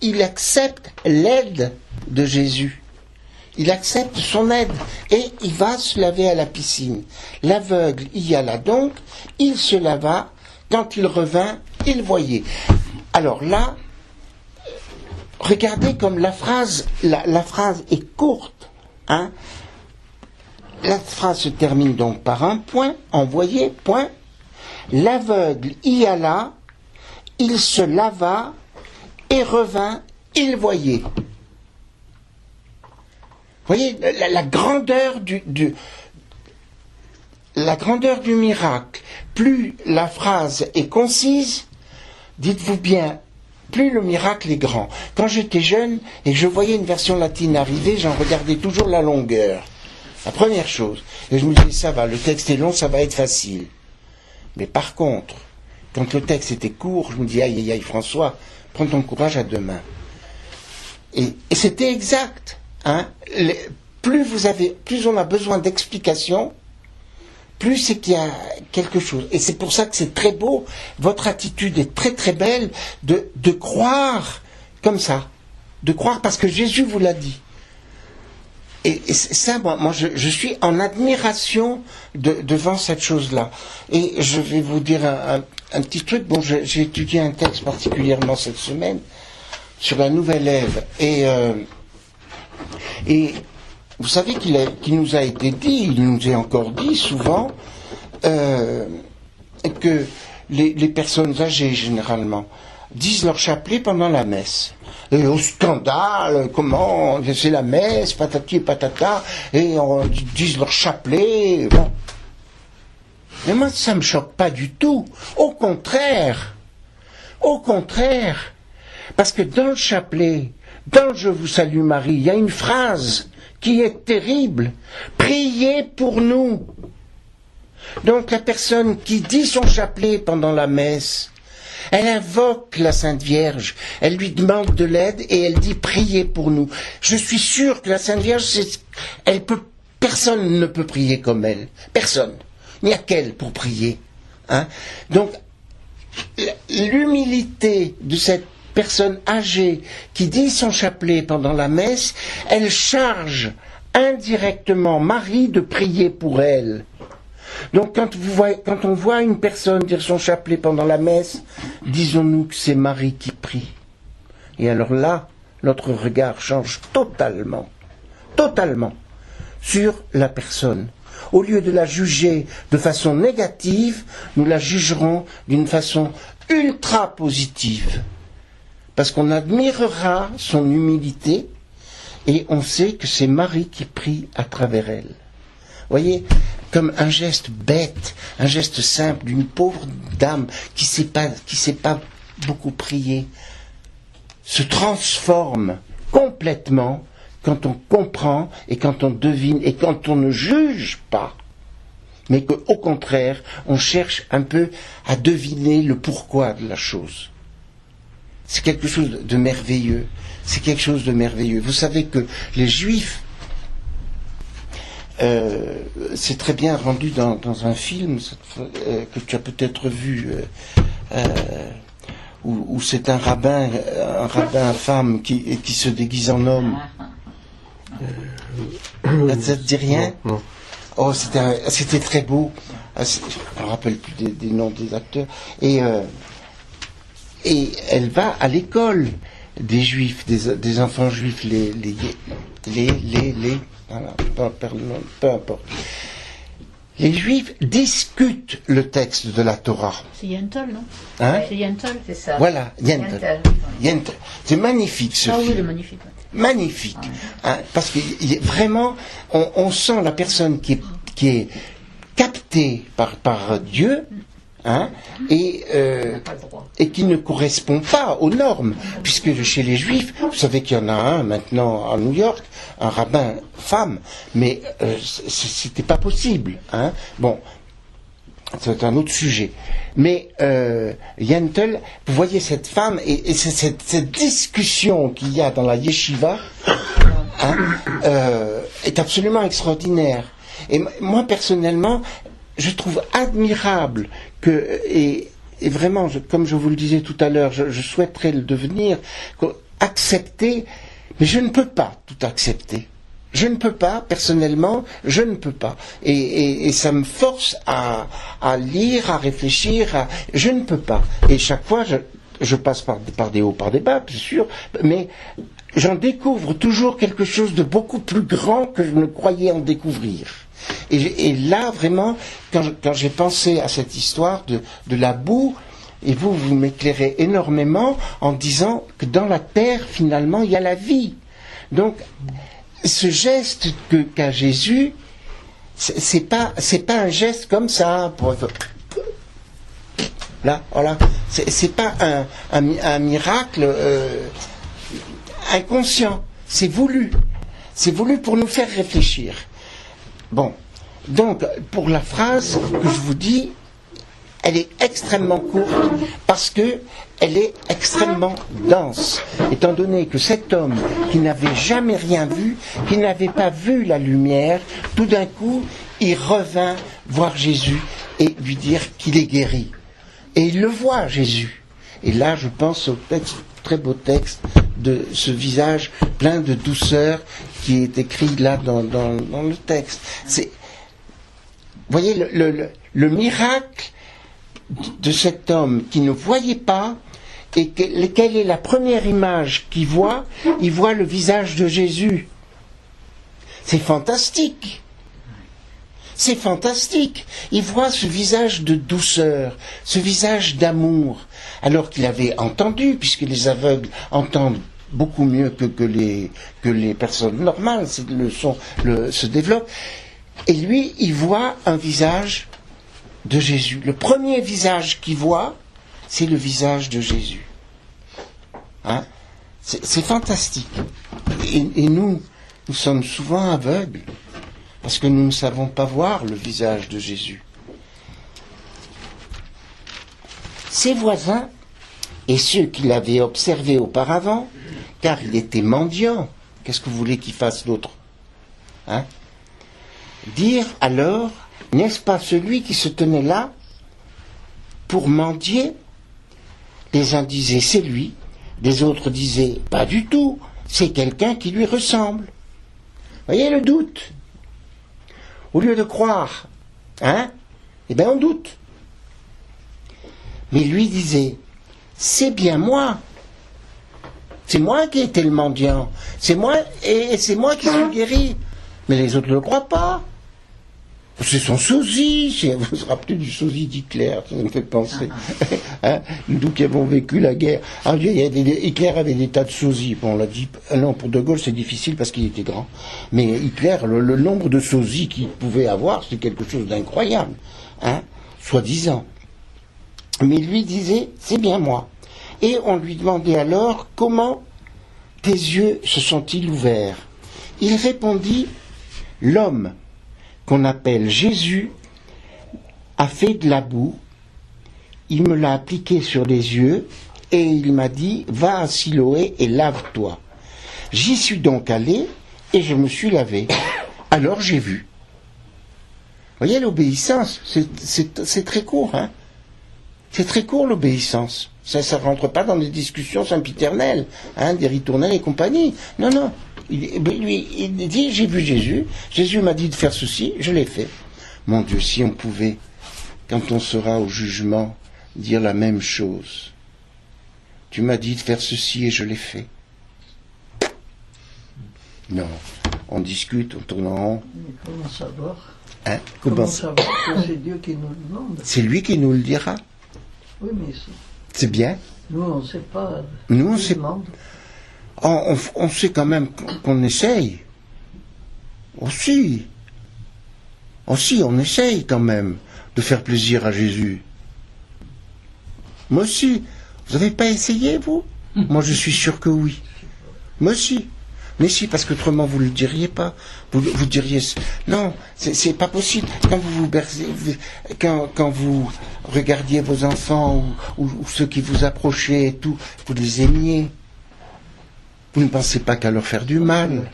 Il accepte l'aide de Jésus. Il accepte son aide et il va se laver à la piscine. L'aveugle y alla donc, il se lava, quand il revint, il voyait. Alors là, regardez comme la phrase est courte. Hein. La phrase se termine donc par un point, envoyé, point. L'aveugle y alla, il se lava et revint, il voyait. Vous voyez, la grandeur la grandeur du miracle, plus la phrase est concise, dites-vous bien, plus le miracle est grand. Quand j'étais jeune et que je voyais une version latine arriver, j'en regardais toujours la longueur. La première chose. Et je me disais, ça va, le texte est long, ça va être facile. Mais par contre, quand le texte était court, je me dis, aïe, aïe, aïe, François, prends ton courage à deux mains. Et c'était exact. Hein, plus on a besoin d'explications, plus c'est qu'il y a quelque chose. Et c'est pour ça que c'est très beau, votre attitude est très très belle de croire comme ça, de croire parce que Jésus vous l'a dit. Et ça, moi je suis en admiration devant cette chose-là. Et je vais vous dire un petit truc. Bon, j'ai étudié un texte particulièrement cette semaine sur la Nouvelle Ève et vous savez qu'il nous a été dit, il nous est encore dit souvent, que les personnes âgées, généralement, disent leur chapelet pendant la messe. Et au scandale, comment, c'est la messe, patati et patata, et on disent leur chapelet, bon. Mais moi, ça me choque pas du tout. Au contraire, parce que dans le chapelet, dans Je vous salue Marie, il y a une phrase qui est terrible. Priez pour nous. Donc la personne qui dit son chapelet pendant la messe, elle invoque la Sainte Vierge, elle lui demande de l'aide et elle dit priez pour nous. Je suis sûr que la Sainte Vierge, personne ne peut prier comme elle. Personne. Il n'y a qu'elle pour prier. Hein? Donc l'humilité de cette personne âgée qui dit son chapelet pendant la messe, elle charge indirectement Marie de prier pour elle. Donc quand on voit une personne dire son chapelet pendant la messe, disons-nous que c'est Marie qui prie. Et alors là, notre regard change totalement sur la personne. Au lieu de la juger de façon négative, nous la jugerons d'une façon ultra positive. Parce qu'on admirera son humilité et on sait que c'est Marie qui prie à travers elle. Vous voyez, comme un geste bête, un geste simple d'une pauvre dame qui sait pas beaucoup prier, se transforme complètement quand on comprend et quand on devine et quand on ne juge pas. Mais qu'au contraire, on cherche un peu à deviner le pourquoi de la chose. C'est quelque chose de merveilleux. C'est quelque chose de merveilleux. Vous savez que les Juifs, c'est très bien rendu dans un film que tu as peut-être vu, où c'est un rabbin femme qui se déguise en homme. Ça te dit rien? Non. Oh, c'était très beau. Je ne me rappelle plus des noms des acteurs. Et elle va à l'école des juifs, des enfants juifs, voilà, peu importe. Les juifs discutent le texte de la Torah. C'est Yentl, non? Hein? C'est Yentl, c'est ça. Voilà, Yentl. C'est magnifique ce film. film. Oui, il est magnifique. Magnifique. Hein, parce que vraiment, on sent la personne qui est captée par Dieu, hein, et qui ne correspond pas aux normes, puisque chez les Juifs, vous savez qu'il y en a un maintenant à New York, un rabbin femme, mais c'était pas possible, hein. Bon, c'est un autre sujet. Mais Yentl, vous voyez cette femme et cette discussion qu'il y a dans la yeshiva, hein, est absolument extraordinaire. Et moi personnellement, je trouve admirable et vraiment, comme je vous le disais tout à l'heure, je souhaiterais le devenir, accepter, mais je ne peux pas tout accepter. Je ne peux pas, personnellement, je ne peux pas. Et ça me force à lire, à réfléchir, je ne peux pas. Et chaque fois, je passe par des hauts, par des bas, bien sûr, mais j'en découvre toujours quelque chose de beaucoup plus grand que je ne croyais en découvrir. Et là, vraiment, quand j'ai pensé à cette histoire de la boue, et vous m'éclairez énormément en disant que dans la terre, finalement, il y a la vie. Donc, ce geste qu'a Jésus, c'est pas un geste comme ça. Là, voilà. C'est pas un miracle inconscient. C'est voulu. C'est voulu pour nous faire réfléchir. Bon. Donc, pour la phrase que je vous dis, elle est extrêmement courte parce que elle est extrêmement dense, étant donné que cet homme qui n'avait jamais rien vu, qui n'avait pas vu la lumière, tout d'un coup, il revint voir Jésus et lui dire qu'il est guéri. Et il le voit, Jésus. Et là, je pense au texte, très beau texte, de ce visage plein de douceur qui est écrit là dans le texte. Vous voyez, le miracle de cet homme qui ne voyait pas, et quelle est la première image qu'il voit? Il voit le visage de Jésus. C'est fantastique. C'est fantastique. Il voit ce visage de douceur, ce visage d'amour, alors qu'il avait entendu, puisque les aveugles entendent beaucoup mieux que les personnes normales, le son se développe. Et lui, il voit un visage de Jésus. Le premier visage qu'il voit, c'est le visage de Jésus. Hein? C'est fantastique. Et nous sommes souvent aveugles, parce que nous ne savons pas voir le visage de Jésus. Ses voisins, et ceux qui l'avaient observé auparavant, car il était mendiant, qu'est-ce que vous voulez qu'il fasse d'autre? Hein? Dire alors, n'est-ce pas celui qui se tenait là pour mendier? Les uns disaient c'est lui, les autres disaient pas du tout, c'est quelqu'un qui lui ressemble. Voyez le doute. Au lieu de croire, hein, eh bien on doute. Mais lui disait, c'est bien moi. C'est moi qui ai été le mendiant. C'est moi, et c'est moi qui suis guéri. Mais les autres ne le croient pas. C'est son sosie. Vous vous rappelez du sosie d'Hitler, ça me fait penser. Hein, nous qui avons vécu la guerre. Ah, Hitler avait des tas de sosies. Bon, on l'a dit. Non, pour De Gaulle, c'est difficile parce qu'il était grand. Mais Hitler, le nombre de sosies qu'il pouvait avoir, c'est quelque chose d'incroyable. Hein, soi-disant. Mais il lui disait, c'est bien moi. Et on lui demandait alors, comment tes yeux se sont-ils ouverts? Il répondit, l'homme qu'on appelle Jésus a fait de la boue, il me l'a appliqué sur les yeux et il m'a dit, va à Siloé et lave-toi. J'y suis donc allé et je me suis lavé. Alors j'ai vu. voyez, l'obéissance, c'est très court, hein. C'est très court, l'obéissance. Ça rentre pas dans des discussions sempiternelles, hein, des ritournelles et compagnie. Non, non. Il dit, j'ai vu Jésus, Jésus m'a dit de faire ceci, je l'ai fait. Mon Dieu, si on pouvait, quand on sera au jugement, dire la même chose. Tu m'as dit de faire ceci et je l'ai fait. Non. On discute, on tourne en rond. Mais comment savoir Comment savoir que c'est Dieu qui nous le demande? C'est lui qui nous le dira. Oui, mais c'est bien. Nous, on ne sait pas. Nous, on sait. On sait quand même qu'on essaye. Aussi, on essaye quand même de faire plaisir à Jésus. Moi aussi. Vous n'avez pas essayé, vous? Moi, je suis sûr que oui. Moi aussi. Mais si, parce qu'autrement, vous ne le diriez pas. Vous diriez... Non, c'est pas possible. Quand vous quand vous regardiez vos enfants ou ceux qui vous approchaient et tout, vous les aimiez. Vous ne pensez pas qu'à leur faire du mal.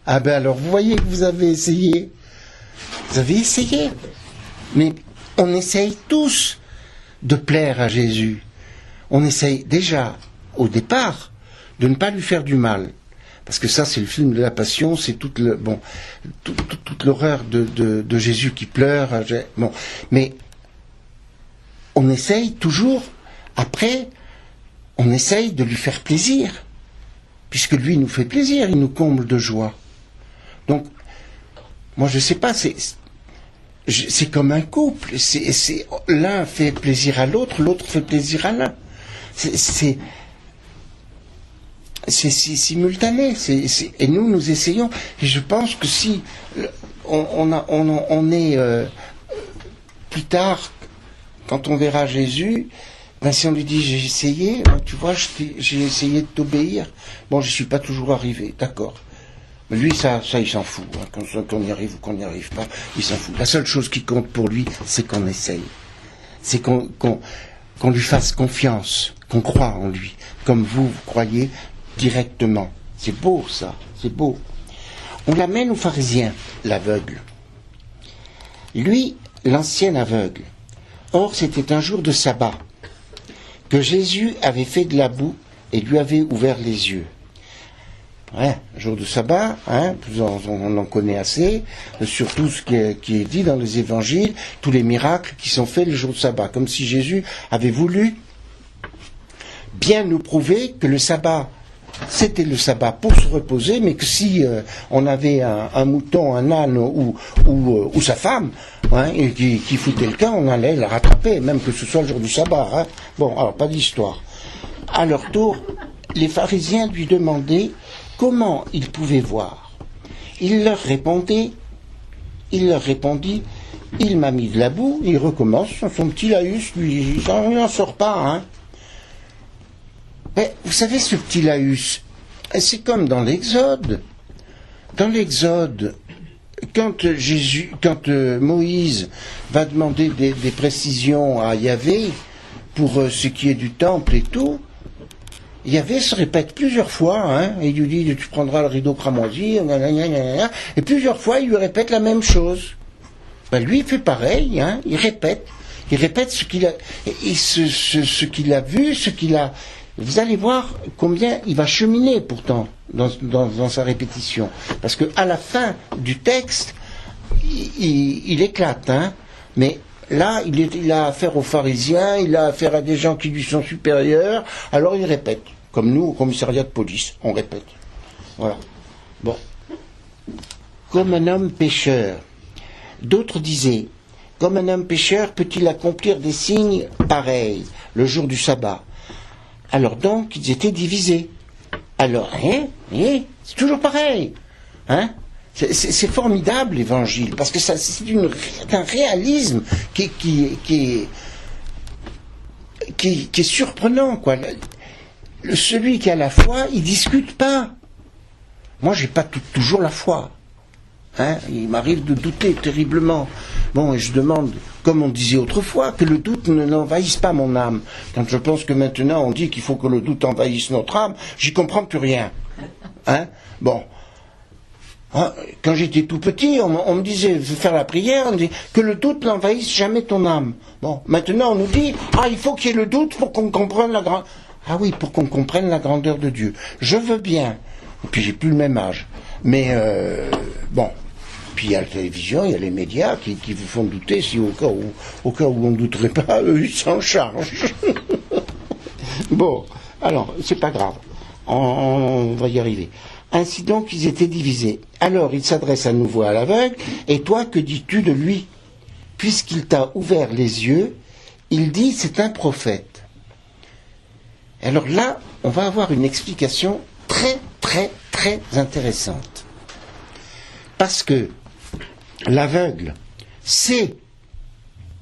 Ah ben alors, vous voyez que vous avez essayé. Vous avez essayé. Mais on essaye tous de plaire à Jésus. On essaye déjà, au départ, de ne pas lui faire du mal. Parce que ça, c'est le film de la Passion, c'est toute l'horreur de Jésus qui pleure. Bon. Mais on essaye toujours, après, on essaye de lui faire plaisir. Puisque lui nous fait plaisir, il nous comble de joie. Donc, moi je sais pas, c'est comme un couple. L'un fait plaisir à l'autre, l'autre fait plaisir à l'un. C'est simultané. Et nous essayons. Et je pense que si on est plus tard, quand on verra Jésus, ben si on lui dit j'ai essayé, tu vois, j'ai essayé de t'obéir. Bon, je suis pas toujours arrivé, d'accord. Mais lui, ça il s'en fout. Hein, qu'on y arrive ou qu'on n'y arrive pas, il s'en fout. La seule chose qui compte pour lui, c'est qu'on essaye. C'est qu'on lui fasse confiance, qu'on croit en lui, comme vous croyez directement. C'est beau, ça, c'est beau. On l'amène au pharisien, l'aveugle. Lui, l'ancien aveugle. Or, c'était un jour de sabbat, que Jésus avait fait de la boue et lui avait ouvert les yeux. Ouais, jour de sabbat, hein, on en connaît assez, surtout ce qui est dit dans les évangiles, tous les miracles qui sont faits le jour de sabbat, comme si Jésus avait voulu bien nous prouver que le sabbat, c'était le sabbat pour se reposer, mais que si on avait un mouton, un âne ou sa femme, hein, et qui foutait le camp, on allait la rattraper, même que ce soit le jour du sabbat. Hein. Bon, alors pas d'histoire. À leur tour, les pharisiens lui demandaient comment ils pouvaient voir. Il leur répondit, il m'a mis de la boue, il recommence, son petit laïus, lui, il n'en sort pas, hein. Mais vous savez, ce petit laïus, c'est comme dans l'Exode. Dans l'Exode, quand Moïse va demander des précisions à Yahvé pour ce qui est du temple et tout, Yahvé se répète plusieurs fois, hein, et il lui dit tu prendras le rideau cramoisi, et plusieurs fois il lui répète la même chose. Ben lui il fait pareil, hein, il répète ce qu'il a, et ce qu'il a vu, ce qu'il a. Vous allez voir combien il va cheminer pourtant dans sa répétition, parce que à la fin du texte, il éclate, hein, mais là il a affaire aux pharisiens, il a affaire à des gens qui lui sont supérieurs, alors il répète, comme nous au commissariat de police, on répète. Voilà. Bon. Comme un homme pécheur. D'autres disaient, comme un homme pécheur peut-il accomplir des signes pareils le jour du sabbat? Alors donc, ils étaient divisés. Alors, c'est toujours pareil. Hein? C'est formidable, l'Évangile, parce que c'est un réalisme qui est surprenant, quoi. Celui qui a la foi, il discute pas. Moi, j'ai pas toujours la foi. Hein? Il m'arrive de douter terriblement. Bon, et je demande, comme on disait autrefois, que le doute n'envahisse pas mon âme. Quand je pense que maintenant on dit qu'il faut que le doute envahisse notre âme, j'y comprends plus rien. Hein? Bon. Hein, quand j'étais tout petit, on me disait, faire la prière, on me disait que le doute n'envahisse jamais ton âme. Bon, maintenant on nous dit, il faut qu'il y ait le doute pour qu'on comprenne la grandeur. Ah oui, pour qu'on comprenne la grandeur de Dieu. Je veux bien. Et puis j'ai plus le même âge. Mais bon. Puis il y a la télévision, il y a les médias qui vous font douter. Si au cas où on ne douterait pas, eux ils s'en chargent. Bon, alors c'est pas grave. On va y arriver. Ainsi donc, ils étaient divisés. Alors, il s'adresse à nouveau à l'aveugle. Et toi, que dis-tu de lui? Puisqu'il t'a ouvert les yeux, il dit, c'est un prophète. Alors là, on va avoir une explication très, très, très intéressante. Parce que l'aveugle sait,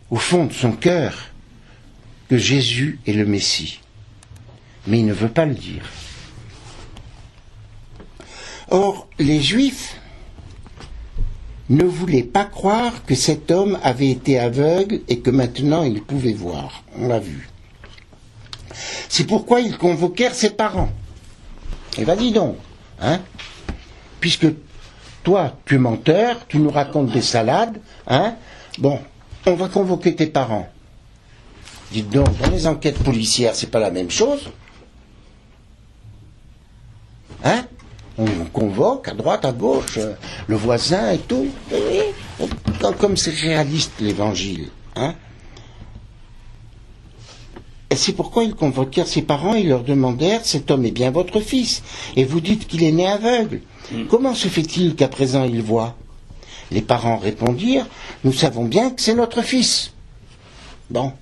au fond de son cœur, que Jésus est le Messie. Mais il ne veut pas le dire. Or, les Juifs ne voulaient pas croire que cet homme avait été aveugle et que maintenant il pouvait voir. On l'a vu. C'est pourquoi ils convoquèrent ses parents. Et vas-y donc, hein, puisque toi, tu es menteur, tu nous racontes des salades, hein, bon, on va convoquer tes parents. Dites donc, dans les enquêtes policières, c'est pas la même chose. Hein? On convoque à droite, à gauche, le voisin et tout. Comme c'est réaliste l'évangile. Hein? Et c'est pourquoi ils convoquèrent ses parents et leur demandèrent, cet homme est bien votre fils, et vous dites qu'il est né aveugle. Comment se fait-il qu'à présent il voit? Les parents répondirent, nous savons bien que c'est notre fils. Bon.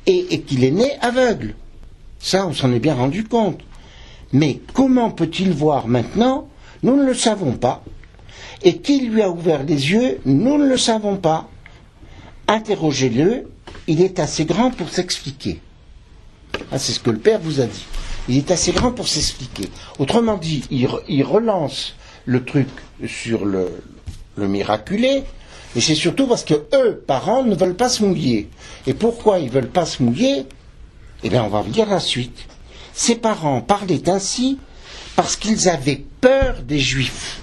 Et qu'il est né aveugle. Ça, on s'en est bien rendu compte. Mais comment peut-il voir maintenant? Nous ne le savons pas. Et qui lui a ouvert les yeux? Nous ne le savons pas. Interrogez-le, il est assez grand pour s'expliquer. Ah, c'est ce que le Père vous a dit. Il est assez grand pour s'expliquer. Autrement dit, il relance le truc sur le miraculé, mais c'est surtout parce que eux, parents, ne veulent pas se mouiller. Et pourquoi ils ne veulent pas se mouiller? Eh bien, on va vous dire la suite. Ses parents parlaient ainsi parce qu'ils avaient peur des Juifs.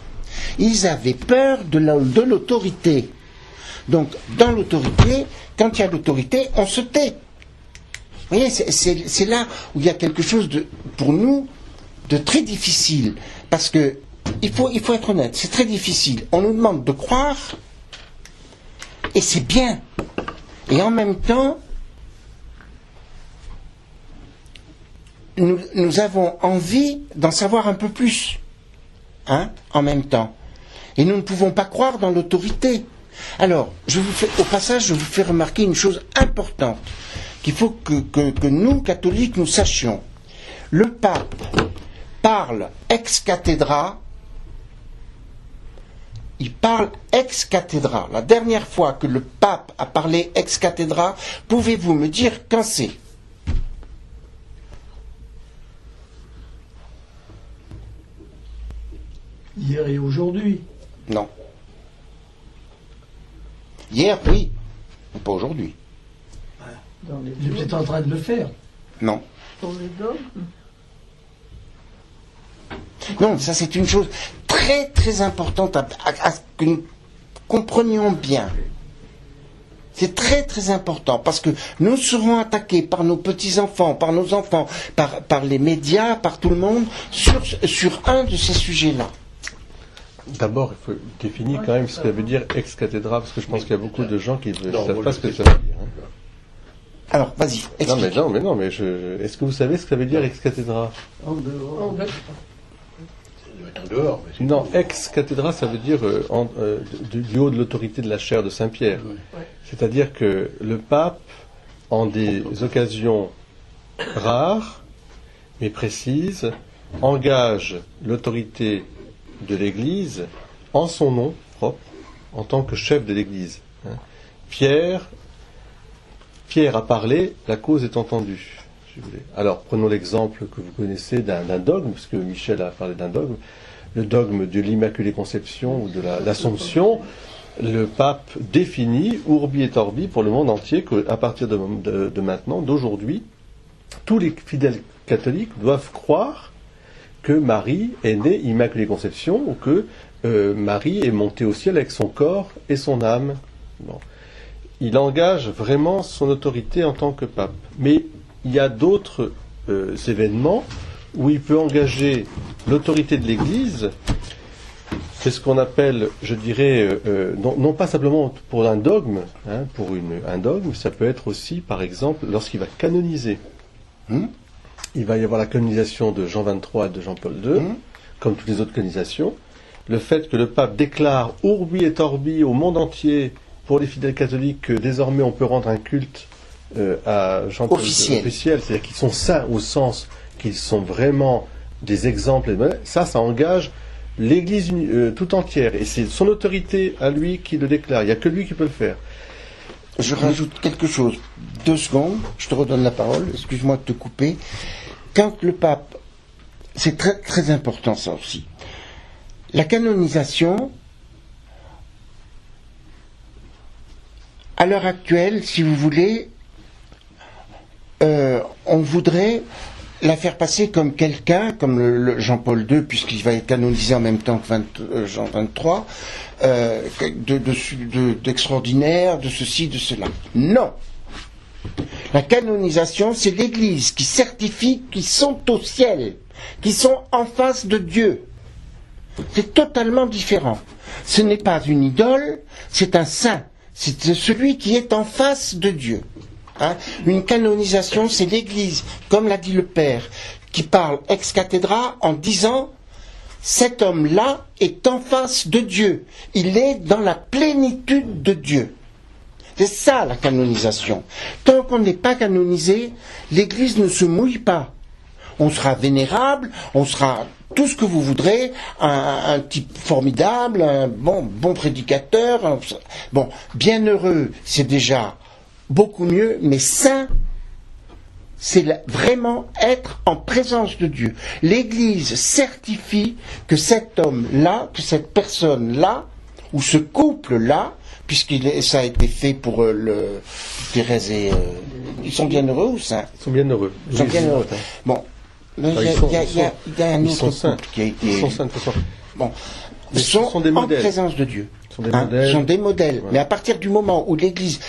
Ils avaient peur de l'autorité. Donc, dans l'autorité, quand il y a l'autorité, on se tait. Vous voyez, c'est là où il y a quelque chose de, pour nous, de très difficile. Parce que, il faut être honnête, c'est très difficile. On nous demande de croire, et c'est bien. Et en même temps, nous avons envie d'en savoir un peu plus, hein, en même temps. Et nous ne pouvons pas croire dans l'autorité. Alors, au passage, je vous fais remarquer une chose importante, qu'il faut que nous, catholiques, nous sachions. Le pape parle ex cathedra, il parle ex cathedra. La dernière fois que le pape a parlé ex cathedra, pouvez-vous me dire quand c'est? Hier et aujourd'hui. Non. Hier, oui, mais pas aujourd'hui. Il est peut-être en train de le faire. Non. Pour les dogmes. Non, ça c'est une chose très très importante à que nous comprenions bien. C'est très très important parce que nous serons attaqués par nos petits-enfants, par nos enfants, par les médias, par tout le monde sur un de ces sujets-là. D'abord, il faut définir quand même ce que ça veut dire ex cathedra, parce que je pense qu'il y a beaucoup de gens qui ne savent pas ce que ça veut dire. Hein. Alors, vas-y, explique. Non, mais est-ce que vous savez ce que ça veut dire ex cathedra? En dehors. Ça doit être en dehors. Mais non, ex cathedra, ça veut dire du haut de l'autorité de la chaire de Saint-Pierre. Ouais. C'est-à-dire que le pape, en des occasions rares, mais précises, engage l'autorité de l'Église en son nom propre, en tant que chef de l'Église. Pierre a parlé, la cause est entendue. Si vous voulez. Alors, prenons l'exemple que vous connaissez d'un dogme, parce que Michel a parlé d'un dogme, le dogme de l'Immaculée Conception ou de l'Assomption. Le pape définit, urbi et orbi, pour le monde entier, qu'à partir de maintenant, d'aujourd'hui, tous les fidèles catholiques doivent croire que Marie est née Immaculée Conception ou que Marie est montée au ciel avec son corps et son âme. Bon. Il engage vraiment son autorité en tant que pape. Mais il y a d'autres événements où il peut engager l'autorité de l'Église. C'est ce qu'on appelle, je dirais, non pas simplement pour un dogme, hein, un dogme, ça peut être aussi, par exemple, lorsqu'il va canoniser. Il va y avoir la canonisation de Jean XXIII et de Jean-Paul II, comme toutes les autres canonisations. Le fait que le pape déclare urbi et orbi au monde entier, pour les fidèles catholiques, que désormais on peut rendre un culte à Jean-Paul II officiel, c'est-à-dire qu'ils sont saints au sens qu'ils sont vraiment des exemples. Ça engage l'Église tout entière, et c'est son autorité à lui qui le déclare. Il n'y a que lui qui peut le faire. Je rajoute quelque chose. 2 secondes, je te redonne la parole, excuse-moi de te couper. Quand le pape, c'est très, très important ça aussi, la canonisation, à l'heure actuelle, si vous voulez, on voudrait la faire passer comme quelqu'un, comme le Jean-Paul II, puisqu'il va être canonisé en même temps que Jean XXIII, d'extraordinaire, de ceci, de cela. Non. La canonisation, c'est l'Église qui certifie qu'ils sont au ciel, qu'ils sont en face de Dieu. C'est totalement différent. Ce n'est pas une idole, c'est un saint. C'est celui qui est en face de Dieu. Hein? Une canonisation, c'est l'Église, comme l'a dit le Père, qui parle ex cathedra en disant cet homme-là est en face de Dieu. Il est dans la plénitude de Dieu. C'est ça la canonisation. Tant qu'on n'est pas canonisé, l'Église ne se mouille pas. On sera vénérable, on sera tout ce que vous voudrez, un type formidable, un bon prédicateur, bienheureux, c'est déjà beaucoup mieux, mais saint, c'est vraiment être en présence de Dieu. L'Église certifie que cet homme-là, que cette personne-là, ou ce couple-là, ça a été fait pour Thérèse et... ils sont bienheureux ou saints? Ils sont bienheureux. Ils sont bienheureux. Bon. Il y a un autre couple qui a été... Ils sont saints de toute façon. Bon. Ils sont des modèles. En présence de Dieu. Ils sont des modèles. Ils sont des modèles. Ouais. Mais à partir du moment où l'Église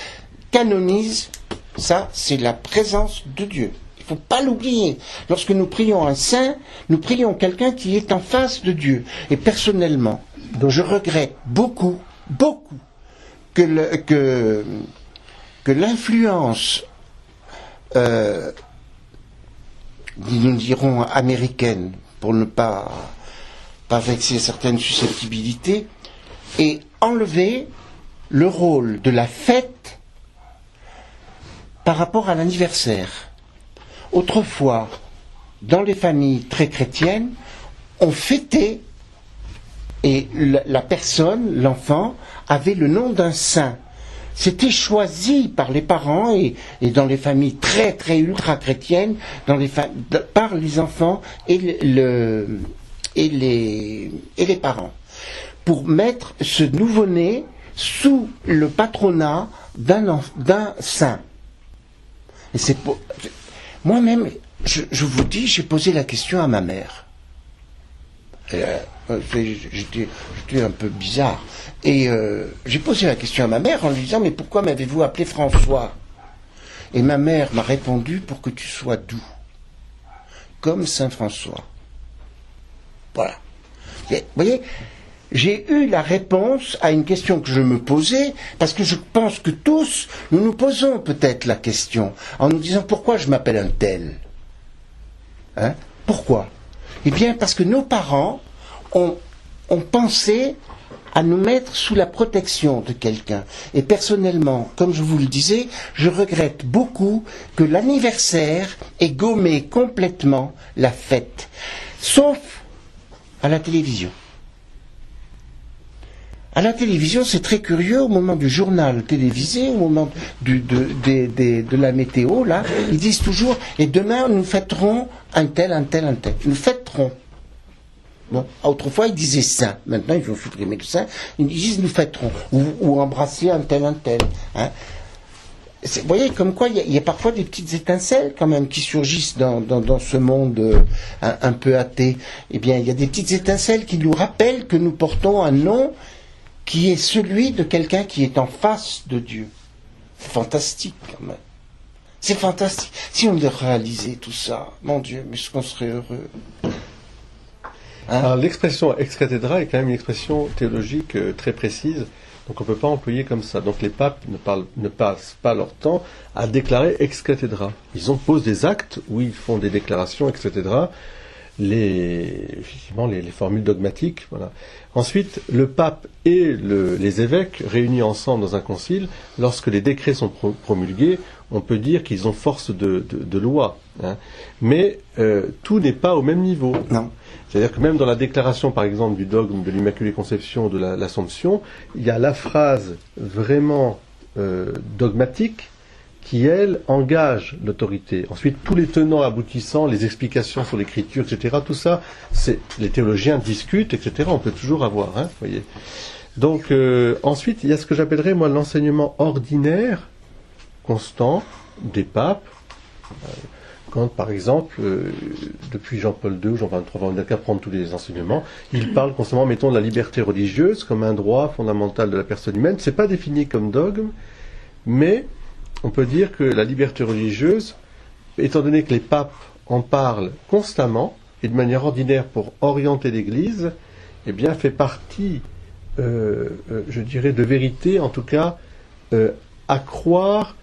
canonise, ça, c'est la présence de Dieu. Il ne faut pas l'oublier. Lorsque nous prions un saint, nous prions quelqu'un qui est en face de Dieu. Et personnellement, je regrette beaucoup que l'influence, nous dirons américaine, pour ne pas vexer certaines susceptibilités, ait enlevé le rôle de la fête par rapport à l'anniversaire. Autrefois, dans les familles très chrétiennes, on fêtait et la personne, l'enfant, avait le nom d'un saint. C'était choisi par les parents et dans les familles très très ultra chrétiennes, par les enfants et les parents, pour mettre ce nouveau-né sous le patronat d'un saint. Et moi-même, je vous dis, j'ai posé la question à ma mère. J'étais un peu bizarre. Et j'ai posé la question à ma mère en lui disant « Mais pourquoi m'avez-vous appelé François ?» Et ma mère m'a répondu « Pour que tu sois doux, comme Saint François. » Voilà. Et, vous voyez, j'ai eu la réponse à une question que je me posais, parce que je pense que tous, nous nous posons peut-être la question, en nous disant « Pourquoi je m'appelle un tel ?» Hein? Pourquoi? Eh bien, parce que nos parents ont pensé à nous mettre sous la protection de quelqu'un. Et personnellement, comme je vous le disais, je regrette beaucoup que l'anniversaire ait gommé complètement la fête, sauf à la télévision. À la télévision, c'est très curieux, au moment du journal télévisé, au moment de la météo, là, ils disent toujours « Et demain, nous fêterons un tel, un tel, un tel. » Nous fêterons. Bon, autrefois, ils disaient saint. Maintenant, ils ont supprimé le saint. Ils disent nous fêterons. Ou embrasser un tel, un tel. Hein. Vous voyez, comme quoi il y a parfois des petites étincelles quand même qui surgissent dans ce monde un peu athée. Eh bien, il y a des petites étincelles qui nous rappellent que nous portons un nom qui est celui de quelqu'un qui est en face de Dieu. C'est fantastique quand même. C'est fantastique. Si on devait réaliser tout ça, mon Dieu, mais est-ce qu'on serait heureux? Alors, l'expression ex cathedra est quand même une expression théologique très précise, donc on ne peut pas employer comme ça. Donc les papes ne passent pas leur temps à déclarer ex cathedra. Ils posent des actes où ils font des déclarations ex cathedra, effectivement les formules dogmatiques. Voilà. Ensuite, le pape et les évêques réunis ensemble dans un concile, lorsque les décrets sont promulgués, on peut dire qu'ils ont force de loi. Hein. Mais tout n'est pas au même niveau. Non. C'est-à-dire que même dans la déclaration, par exemple, du dogme de l'Immaculée Conception, de l'Assomption, il y a la phrase vraiment dogmatique qui, elle, engage l'autorité. Ensuite, tous les tenants aboutissants, les explications sur l'écriture, etc., tout ça, les théologiens discutent, etc., on peut toujours avoir, hein, voyez. Donc, ensuite, il y a ce que j'appellerais, moi, l'enseignement ordinaire, constant, des papes, quand, par exemple, depuis Jean-Paul II ou Jean XXIII, on n'a qu'à prendre tous les enseignements, il parle constamment, mettons, de la liberté religieuse comme un droit fondamental de la personne humaine. C'est pas défini comme dogme, mais on peut dire que la liberté religieuse, étant donné que les papes en parlent constamment et de manière ordinaire pour orienter l'Église, eh bien, fait partie, je dirais, de vérité, en tout cas, à croire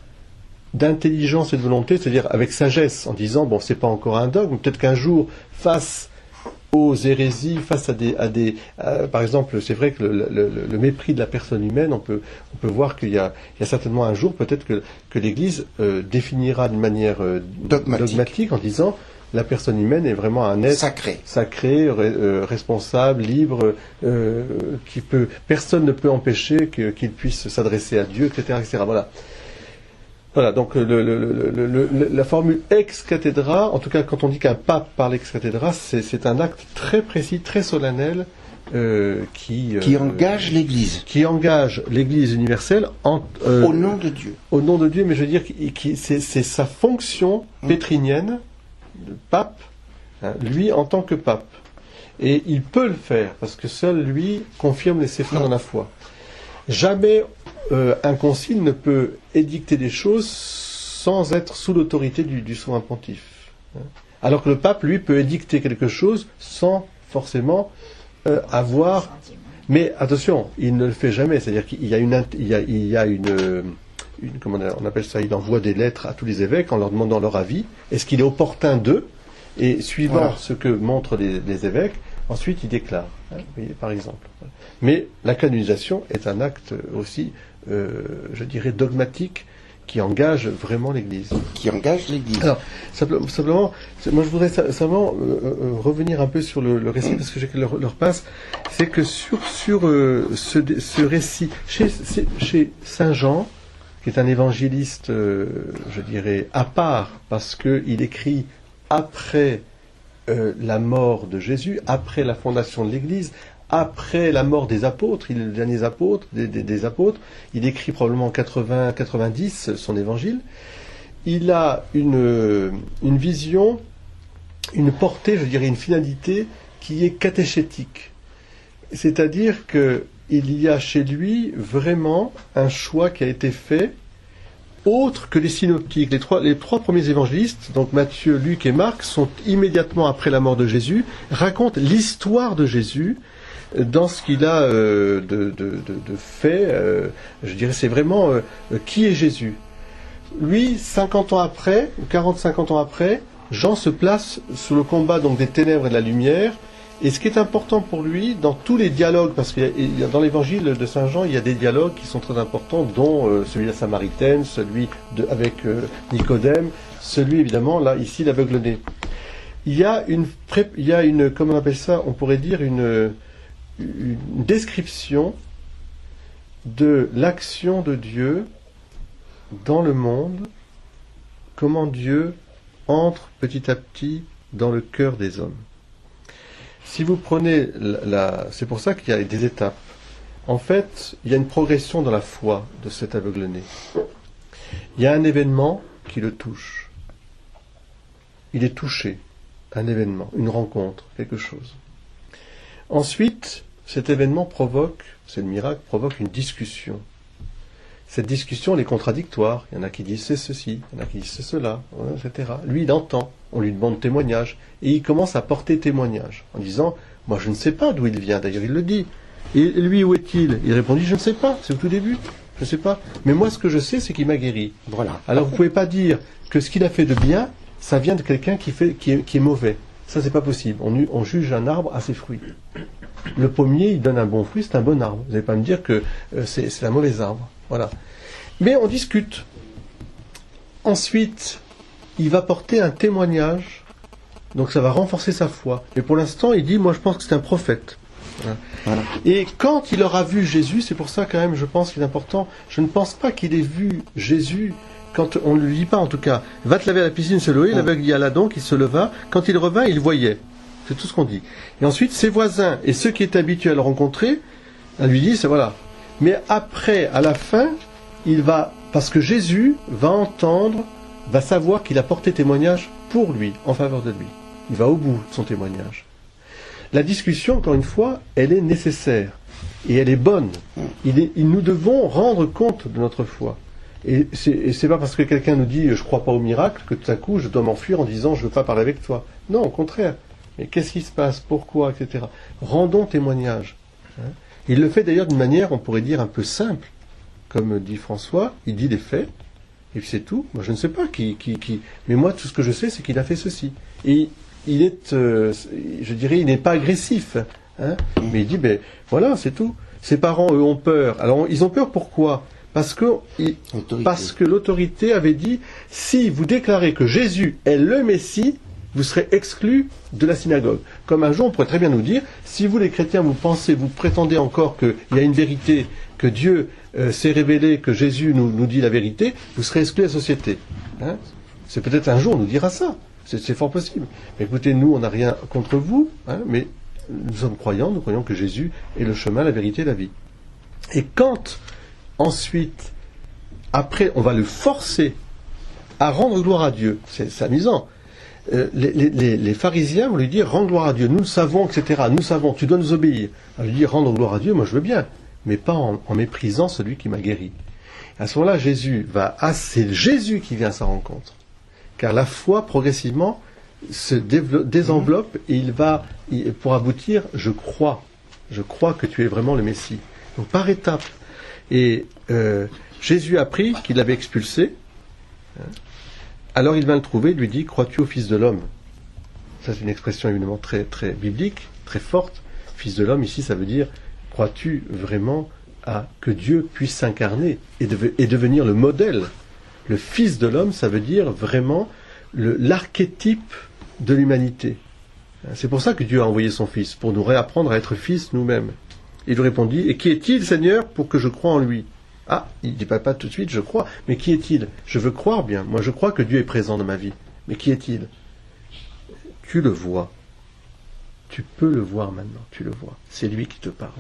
d'intelligence et de volonté, c'est-à-dire avec sagesse, en disant, bon, c'est pas encore un dogme, peut-être qu'un jour, face aux hérésies, face à par exemple, c'est vrai que le mépris de la personne humaine, on peut voir qu'il y a certainement un jour, peut-être que l'Église définira d'une manière dogmatique en disant, la personne humaine est vraiment un être sacré, responsable, libre, personne ne peut empêcher qu'il puisse s'adresser à Dieu, etc., etc. Voilà, donc la formule ex cathedra, en tout cas quand on dit qu'un pape parle ex cathedra, c'est un acte très précis, très solennel, qui engage l'Église. Qui engage l'Église universelle au nom de Dieu. Au nom de Dieu, mais je veux dire c'est sa fonction pétrinienne de pape, hein, lui en tant que pape. Et il peut le faire, parce que seul lui confirme ses frères dans la foi. Jamais un concile ne peut édicter des choses sans être sous l'autorité du souverain pontife. Alors que le pape, lui, peut édicter quelque chose sans forcément avoir... Mais attention, il ne le fait jamais. C'est-à-dire qu'il y a une comment on appelle ça, il envoie des lettres à tous les évêques en leur demandant leur avis. Est-ce qu'il est opportun d'eux? Et suivant ce que montrent les évêques, ensuite il déclare, hein, vous voyez, par exemple. Mais la canonisation est un acte aussi, je dirais, dogmatique, qui engage vraiment l'Église. Alors, simplement, moi je voudrais simplement revenir un peu sur le récit, parce que j'ai que leur passe, c'est que sur ce récit, chez Saint Jean, qui est un évangéliste, je dirais, à part, parce qu'il écrit après la mort de Jésus, après la fondation de l'Église, après la mort des apôtres, il est le dernier apôtre, des apôtres, il écrit probablement en 80-90 son évangile. Il a une vision, une portée, je dirais une finalité qui est catéchétique. C'est-à-dire que il y a chez lui vraiment un choix qui a été fait autre que les synoptiques. Les trois premiers évangélistes, donc Matthieu, Luc et Marc, sont immédiatement après la mort de Jésus, racontent l'histoire de Jésus dans ce qu'il a de fait. Je dirais, c'est vraiment qui est Jésus. Lui, 50 ans après, 40-50 ans après, Jean se place sous le combat donc des ténèbres et de la lumière. Et ce qui est important pour lui, dans tous les dialogues, parce que dans l'évangile de Saint Jean, il y a des dialogues qui sont très importants, dont celui de la Samaritaine, celui avec Nicodème, celui évidemment, là, ici, l'aveugle-né. Il y a une, comment on appelle ça, on pourrait dire une description de l'action de Dieu dans le monde, comment Dieu entre petit à petit dans le cœur des hommes. Si vous prenez c'est pour ça qu'il y a des étapes. En fait, il y a une progression dans la foi de cet aveugle-né. Il y a un événement qui le touche. Il est touché. Un événement, une rencontre, quelque chose. Ensuite, cet événement provoque, c'est le miracle, provoque une discussion. Cette discussion, elle est contradictoire. Il y en a qui disent c'est ceci, il y en a qui disent c'est cela, etc. Lui, il entend, on lui demande témoignage, et il commence à porter témoignage, en disant, moi je ne sais pas d'où il vient, d'ailleurs il le dit. Et lui, où est-il? Il répondit, je ne sais pas, c'est au tout début, je ne sais pas. Mais moi, ce que je sais, c'est qu'il m'a guéri. Voilà. Alors vous ne pouvez pas dire que ce qu'il a fait de bien, ça vient de quelqu'un qui est mauvais. Ça, c'est pas possible. On juge un arbre à ses fruits. Le pommier, il donne un bon fruit, c'est un bon arbre. Vous n'allez pas me dire que c'est un mauvais arbre. Voilà. Mais on discute. Ensuite, il va porter un témoignage. Donc ça va renforcer sa foi. Mais pour l'instant, il dit, moi je pense que c'est un prophète. Voilà. Et quand il aura vu Jésus, c'est pour ça quand même, je pense qu'il est important, je ne pense pas qu'il ait vu Jésus. Quand on ne lui dit pas, en tout cas, va te laver à la piscine, se lever, l'aveugle y alla donc, il se leva. Quand il revint, il voyait. C'est tout ce qu'on dit. Et ensuite, ses voisins et ceux qui étaient habitués à le rencontrer, on lui dit, c'est voilà. Mais après, à la fin, il va, parce que Jésus va entendre, va savoir qu'il a porté témoignage pour lui, en faveur de lui. Il va au bout de son témoignage. La discussion, encore une fois, elle est nécessaire. Et elle est bonne. Nous devons rendre compte de notre foi. Et c'est pas parce que quelqu'un nous dit je crois pas au miracle que tout à coup je dois m'enfuir en disant je veux pas parler avec toi. Non, au contraire. Mais qu'est-ce qui se passe? Pourquoi? Etc. Rendons témoignage. Il le fait d'ailleurs d'une manière, on pourrait dire, un peu simple. Comme dit François, il dit des faits, et puis c'est tout. Moi je ne sais pas qui. Mais moi tout ce que je sais c'est qu'il a fait ceci. Et il est, je dirais, il n'est pas agressif. Mais il dit, ben voilà, c'est tout. Ses parents, eux, ont peur. Alors ils ont peur pourquoi? Parce que l'autorité avait dit, si vous déclarez que Jésus est le Messie, vous serez exclus de la synagogue. Comme un jour, on pourrait très bien nous dire, si vous les chrétiens, vous prétendez encore qu'il y a une vérité, que Dieu s'est révélé, que Jésus nous dit la vérité, vous serez exclus de la société. C'est peut-être un jour, on nous dira ça. C'est fort possible. Mais écoutez, nous, on n'a rien contre vous, mais nous sommes croyants, nous croyons que Jésus est le chemin, la vérité et la vie. Et quand ensuite, après, on va le forcer à rendre gloire à Dieu. C'est amusant. Les pharisiens vont lui dire, rends gloire à Dieu. Nous le savons, etc. Nous savons, tu dois nous obéir. Alors, lui dire, rendre gloire à Dieu, moi je veux bien. Mais pas en méprisant celui qui m'a guéri. À ce moment-là, c'est Jésus qui vient à sa rencontre. Car la foi, progressivement, se désenveloppe et pour aboutir, je crois que tu es vraiment le Messie. Donc par étapes. Et Jésus a appris qu'il l'avait expulsé. Alors il va le trouver, il lui dit, crois-tu au Fils de l'homme? Ça c'est une expression évidemment très, très biblique, très forte. Fils de l'homme, ici, ça veut dire, crois-tu vraiment à que Dieu puisse s'incarner et devenir le modèle? Le Fils de l'homme, ça veut dire vraiment l'archétype de l'humanité. C'est pour ça que Dieu a envoyé son Fils, pour nous réapprendre à être fils nous-mêmes. Il lui répondit, et qui est-il, Seigneur, pour que je croie en lui? Ah, il ne dit pas tout de suite, je crois, mais qui est-il? Je veux croire bien, moi je crois que Dieu est présent dans ma vie, mais qui est-il? Tu le vois. Tu peux le voir maintenant, tu le vois. C'est lui qui te parle.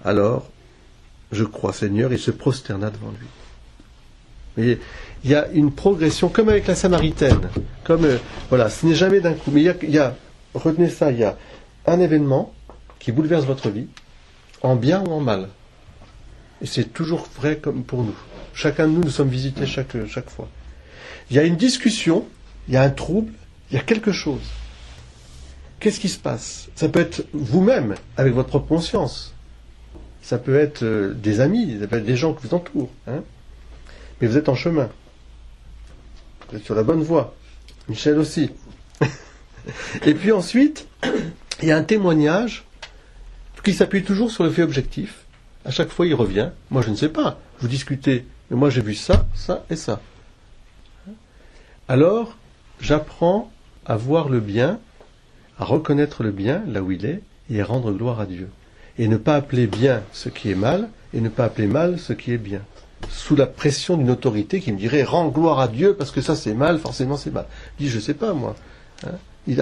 Alors, je crois, Seigneur, il se prosterna devant lui. Mais il y a une progression, comme avec la Samaritaine. Voilà, ce n'est jamais d'un coup. Mais retenez ça, il y a un événement qui bouleverse votre vie, en bien ou en mal. Et c'est toujours vrai comme pour nous. Chacun de nous sommes visités chaque fois. Il y a une discussion, il y a un trouble, il y a quelque chose. Qu'est-ce qui se passe? Ça peut être vous-même, avec votre propre conscience. Ça peut être des amis, ça peut être des gens qui vous entourent. Mais vous êtes en chemin. Vous êtes sur la bonne voie. Michel aussi. Et puis ensuite, il y a un témoignage qui s'appuie toujours sur le fait objectif. À chaque fois, il revient. Moi, je ne sais pas. Vous discutez. Mais moi, j'ai vu ça, ça et ça. Alors, j'apprends à voir le bien, à reconnaître le bien là où il est, et à rendre gloire à Dieu. Et ne pas appeler bien ce qui est mal, et ne pas appeler mal ce qui est bien. Sous la pression d'une autorité qui me dirait « rends gloire à Dieu parce que ça c'est mal, forcément c'est mal ». Je dis « je sais pas moi ». Il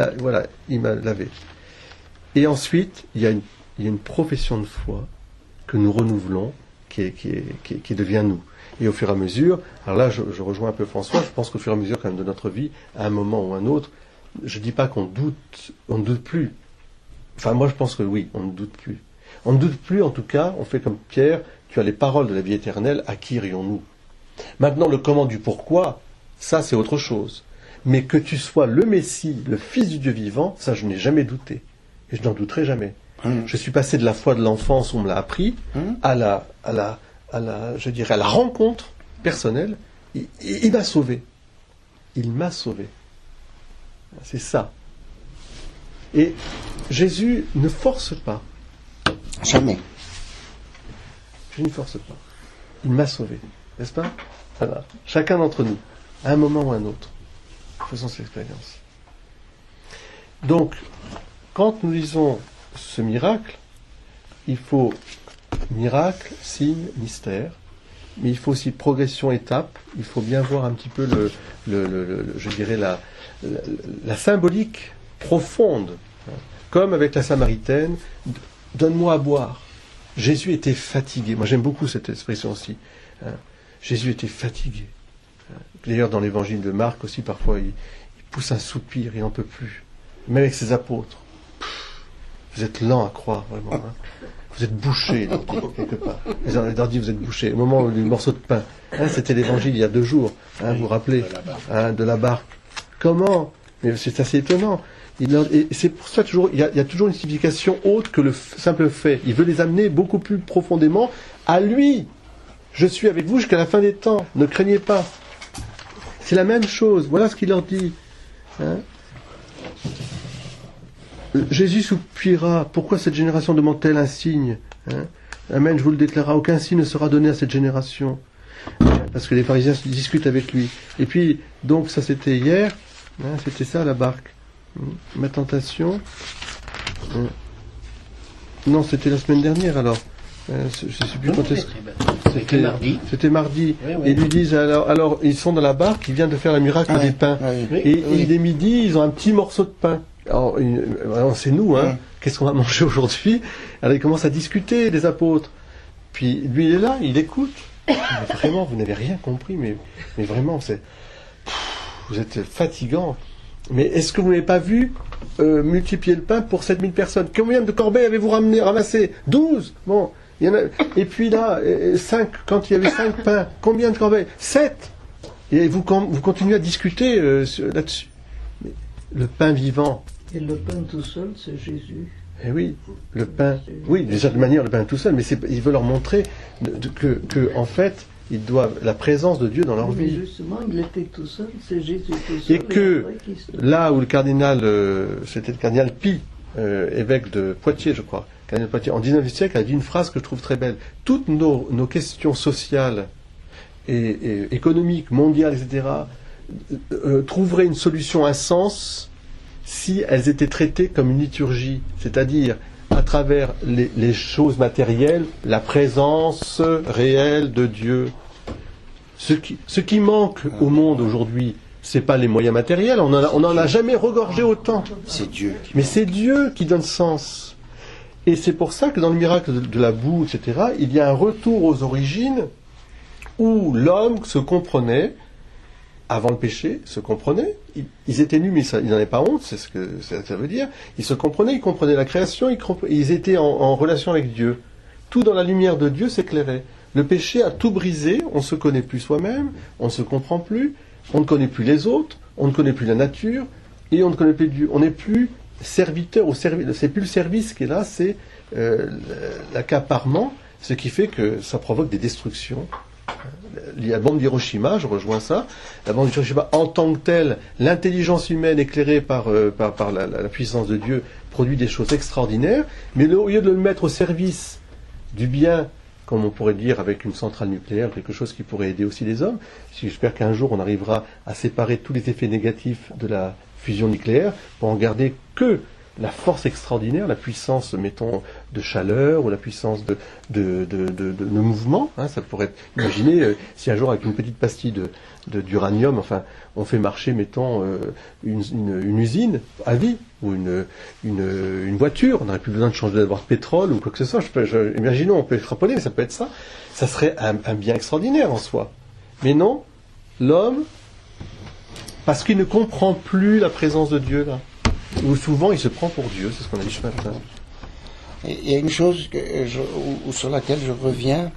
m'a lavé. Et ensuite, il y a une profession de foi que nous renouvelons, qui devient nous. Et au fur et à mesure, alors là, je rejoins un peu François, je pense qu'au fur et à mesure quand même de notre vie, à un moment ou un autre, je dis pas qu'on doute, on ne doute plus. Enfin, moi, je pense que oui, on ne doute plus. On ne doute plus, en tout cas, on fait comme Pierre, tu as les paroles de la vie éternelle, à qui irions-nous? Maintenant, le comment du pourquoi, ça, c'est autre chose. Mais que tu sois le Messie, le Fils du Dieu vivant, ça, je n'ai jamais douté. Et je n'en douterai jamais. Je suis passé de la foi de l'enfance où on me l'a appris, à la rencontre personnelle. Il m'a sauvé. Il m'a sauvé. C'est ça. Et Jésus ne force pas. Jamais. Je ne force pas. Il m'a sauvé. N'est-ce pas? Voilà. Chacun d'entre nous, à un moment ou à un autre, faisons cette expérience. Donc, quand nous lisons ce miracle, il faut miracle, signe, mystère, mais il faut aussi progression, étape. Il faut bien voir un petit peu je dirais la symbolique profonde, comme avec la Samaritaine. Donne-moi à boire. Jésus était fatigué. Moi, j'aime beaucoup cette expression aussi. Jésus était fatigué. D'ailleurs, dans l'évangile de Marc aussi, parfois, il pousse un soupir, il n'en peut plus. Même avec ses apôtres. Vous êtes lents à croire, vraiment. Vous êtes bouchés, quelque part. Ils leur disent, vous êtes bouchés. Au moment du morceau de pain. C'était l'évangile il y a 2 jours. Vous vous rappelez de la barque. Comment? Mais c'est assez étonnant. Et c'est pour ça toujours, il y a toujours une signification autre que le simple fait. Il veut les amener beaucoup plus profondément à lui. Je suis avec vous jusqu'à la fin des temps. Ne craignez pas. C'est la même chose. Voilà ce qu'il leur dit. Jésus soupira. Pourquoi cette génération demande-t-elle un signe? Amen, je vous le déclare. Aucun signe ne sera donné à cette génération. Parce que les pharisiens discutent avec lui. Et puis, donc, ça c'était hier. C'était ça la barque. Ma tentation. Non, c'était la semaine dernière alors. Je ne sais plus quand est-ce. C'était mardi. C'était mardi. Oui. Et ils lui disent alors ils sont dans la barque, il vient de faire le miracle des pains. Il est midi, ils ont un petit morceau de pain. Alors c'est nous, qu'est-ce qu'on va manger aujourd'hui? Alors ils commencent à discuter, les apôtres. Puis lui il est là, il écoute. Mais vraiment, vous n'avez rien compris, mais vraiment, vous êtes fatigant. Mais est-ce que vous n'avez pas vu multiplier le pain pour 7000 personnes? Combien de corbeilles avez-vous ramassé? 12. Bon, il y en a. Et puis là, 5, quand il y avait 5 pains, combien de corbeilles? 7. Et vous continuez à discuter là-dessus. Mais le pain vivant. Et le pain tout seul, c'est Jésus. Eh oui, le pain. Oui, déjà de manière, le pain tout seul, mais il veut leur montrer que en fait, ils doivent la présence de Dieu dans leur vie. Mais justement, il était tout seul, c'est Jésus tout seul. Et que là où le cardinal, c'était le cardinal Pie, évêque de Poitiers, je crois, cardinal de Poitiers, en 19e siècle, a dit une phrase que je trouve très belle. Toutes nos questions sociales et économiques, mondiales, etc., trouveraient une solution, un sens, si elles étaient traitées comme une liturgie, c'est-à-dire à travers les choses matérielles, la présence réelle de Dieu. Ce qui manque au monde aujourd'hui, c'est pas les moyens matériels, on en a jamais regorgé autant. C'est Dieu. Mais c'est Dieu qui donne sens. Et c'est pour ça que dans le miracle de la boue, etc., il y a un retour aux origines où l'homme se comprenait, avant le péché, se comprenaient. Ils étaient nus, mais ils n'en avaient pas honte, c'est ce que ça veut dire. Ils se comprenaient, ils comprenaient la création, ils étaient en relation avec Dieu. Tout dans la lumière de Dieu s'éclairait. Le péché a tout brisé, on ne se connaît plus soi-même, on ne se comprend plus, on ne connaît plus les autres, on ne connaît plus la nature, et on ne connaît plus Dieu. On n'est plus serviteur au service. C'est plus le service qui est là, c'est l'accaparement, ce qui fait que ça provoque des destructions. La bombe d'Hiroshima, je rejoins ça. La bombe d'Hiroshima, en tant que telle, l'intelligence humaine éclairée par la puissance de Dieu produit des choses extraordinaires, mais au lieu de le mettre au service du bien, comme on pourrait dire avec une centrale nucléaire, quelque chose qui pourrait aider aussi les hommes, j'espère qu'un jour on arrivera à séparer tous les effets négatifs de la fusion nucléaire pour en garder que la force extraordinaire, la puissance, mettons, de chaleur ou la puissance de mouvement. Hein, ça pourrait être, imaginez si un jour avec une petite pastille d'uranium, enfin, on fait marcher, mettons, une usine à vie ou une voiture, on n'aurait plus besoin de changer d'avoir de pétrole ou quoi que ce soit. Imaginons, on peut extrapoler, mais ça peut être ça. Ça serait un bien extraordinaire en soi. Mais non, l'homme, parce qu'il ne comprend plus la présence de Dieu là. Ou souvent il se prend pour Dieu, c'est ce qu'on a dit ce matin. Il y a une chose sur laquelle je reviens,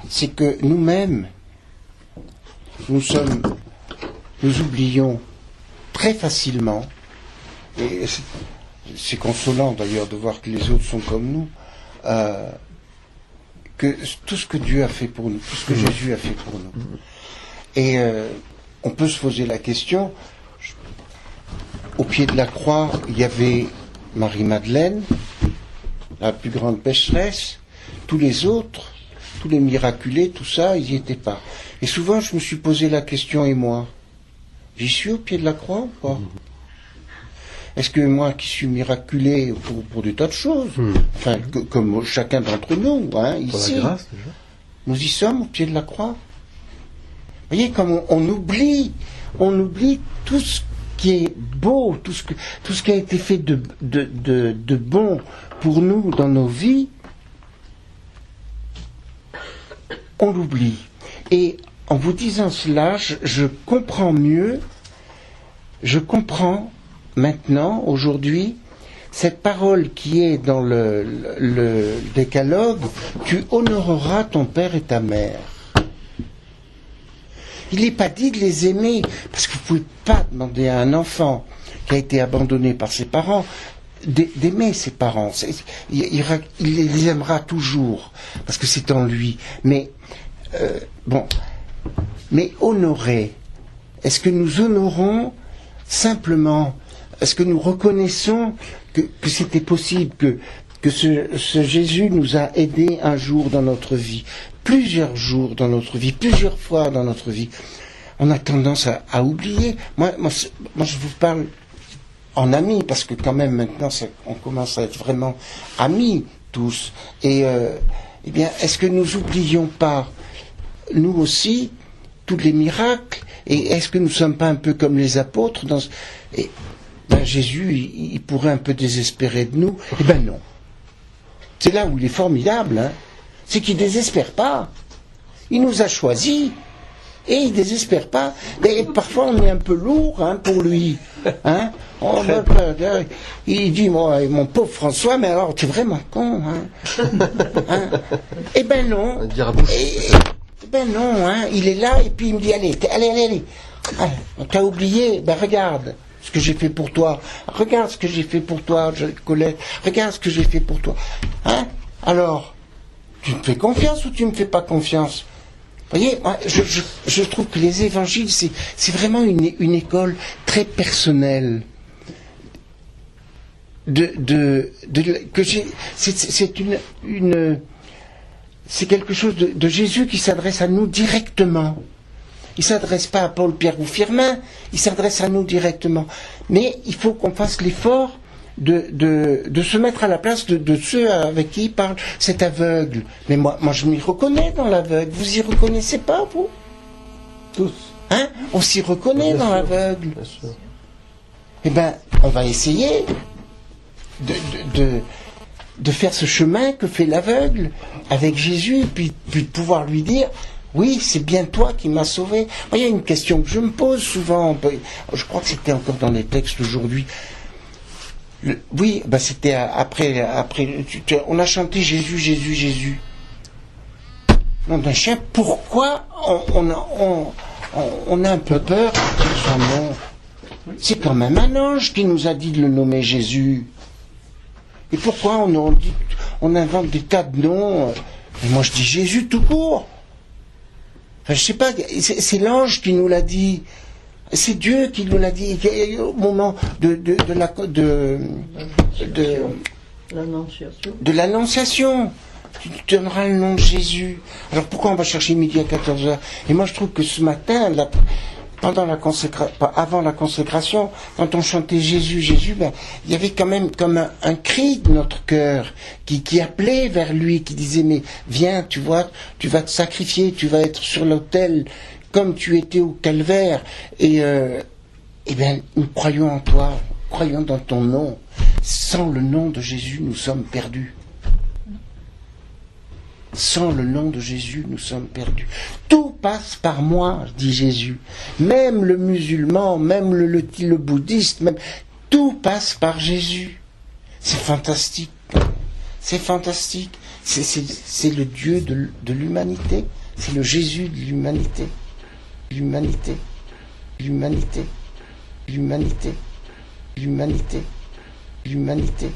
c'est que nous-mêmes, nous oublions très facilement, et c'est consolant d'ailleurs de voir que les autres sont comme nous, que tout ce que Dieu a fait pour nous, tout ce que Jésus a fait pour nous. Et on peut se poser la question, au pied de la croix, il y avait Marie-Madeleine, la plus grande pécheresse, tous les autres, tous les miraculés, tout ça, ils n'y étaient pas. Et souvent, je me suis posé la question, et moi, j'y suis au pied de la croix ou pas? Est-ce que moi qui suis miraculé pour des tas de choses, enfin, comme chacun d'entre nous, hein, ici, grâce, déjà. Nous y sommes au pied de la croix? Vous voyez, comme on oublie tout ce qui est beau, tout ce qui a été fait de bon pour nous dans nos vies, on l'oublie. Et en vous disant cela, je comprends mieux, je comprends maintenant, aujourd'hui, cette parole qui est dans le décalogue, tu honoreras ton père et ta mère. Il n'est pas dit de les aimer, parce que vous ne pouvez pas demander à un enfant qui a été abandonné par ses parents d'aimer ses parents. Il les aimera toujours, parce que c'est en lui. Mais, mais honorer, est-ce que nous honorons simplement, est-ce que nous reconnaissons que c'était possible, que ce Jésus nous a aidés un jour dans notre vie, plusieurs jours dans notre vie, plusieurs fois dans notre vie? On a tendance à oublier. Moi, je vous parle en amis, parce que quand même maintenant, on commence à être vraiment amis tous. Et eh bien, est-ce que nous oublions pas, nous aussi, tous les miracles? Et est-ce que nous ne sommes pas un peu comme les apôtres et Jésus, il pourrait un peu désespérer de nous? Eh ben non. C'est là où il est formidable, hein. C'est qu'il ne désespère pas. Il nous a choisis. Et il ne désespère pas. Et parfois, on est un peu lourd, hein, pour lui. Hein. Il dit, mon pauvre François, mais alors, tu es vraiment con. Hein. Hein. Eh ben non. Ben non, hein. Il est là, et puis il me dit, allez. T'as oublié? Ben regarde ce que j'ai fait pour toi. Regarde ce que j'ai fait pour toi, Colette. Regarde ce que j'ai fait pour toi. Hein. Alors, tu me fais confiance ou tu me fais pas confiance? Vous voyez, moi, je trouve que les évangiles, c'est vraiment une école très personnelle. C'est quelque chose de Jésus qui s'adresse à nous directement. Il ne s'adresse pas à Paul, Pierre ou Firmin, il s'adresse à nous directement. Mais il faut qu'on fasse l'effort de se mettre à la place de ceux avec qui il parle, cet aveugle. Mais moi je m'y reconnais dans l'aveugle. Vous y reconnaissez pas, vous? Tous. Hein? On s'y reconnaît dans l'aveugle. Eh bien, on va essayer de faire ce chemin que fait l'aveugle avec Jésus, puis de pouvoir lui dire, oui, c'est bien toi qui m'as sauvé. Il y a une question que je me pose souvent, je crois que c'était encore dans les textes aujourd'hui. Oui, c'était après, on a chanté Jésus, Jésus, Jésus. Nom d'un chien, pourquoi on a un peu peur de dire son nom? C'est quand même un ange qui nous a dit de le nommer Jésus. Et pourquoi on invente des tas de noms? Et moi je dis Jésus tout court. Enfin, je sais pas, c'est l'ange qui nous l'a dit. C'est Dieu qui nous l'a dit au moment de l'annonciation. Tu donneras le nom de Jésus. Alors pourquoi on va chercher midi à 14h? Et moi je trouve que ce matin, pendant la avant la consécration, quand on chantait Jésus, Jésus, ben, il y avait quand même comme un cri de notre cœur qui appelait vers lui, qui disait mais viens, tu vois, tu vas te sacrifier, tu vas être sur l'autel comme tu étais au calvaire, et bien nous croyons en toi, croyons dans ton nom. Sans le nom de Jésus, nous sommes perdus. Sans le nom de Jésus, nous sommes perdus. Tout passe par moi, dit Jésus. Même le musulman, même le bouddhiste, même tout passe par Jésus. C'est fantastique. C'est fantastique. C'est le Dieu de l'humanité. C'est le Jésus de l'humanité. L'humanité. L'humanité. L'humanité. L'humanité. L'humanité.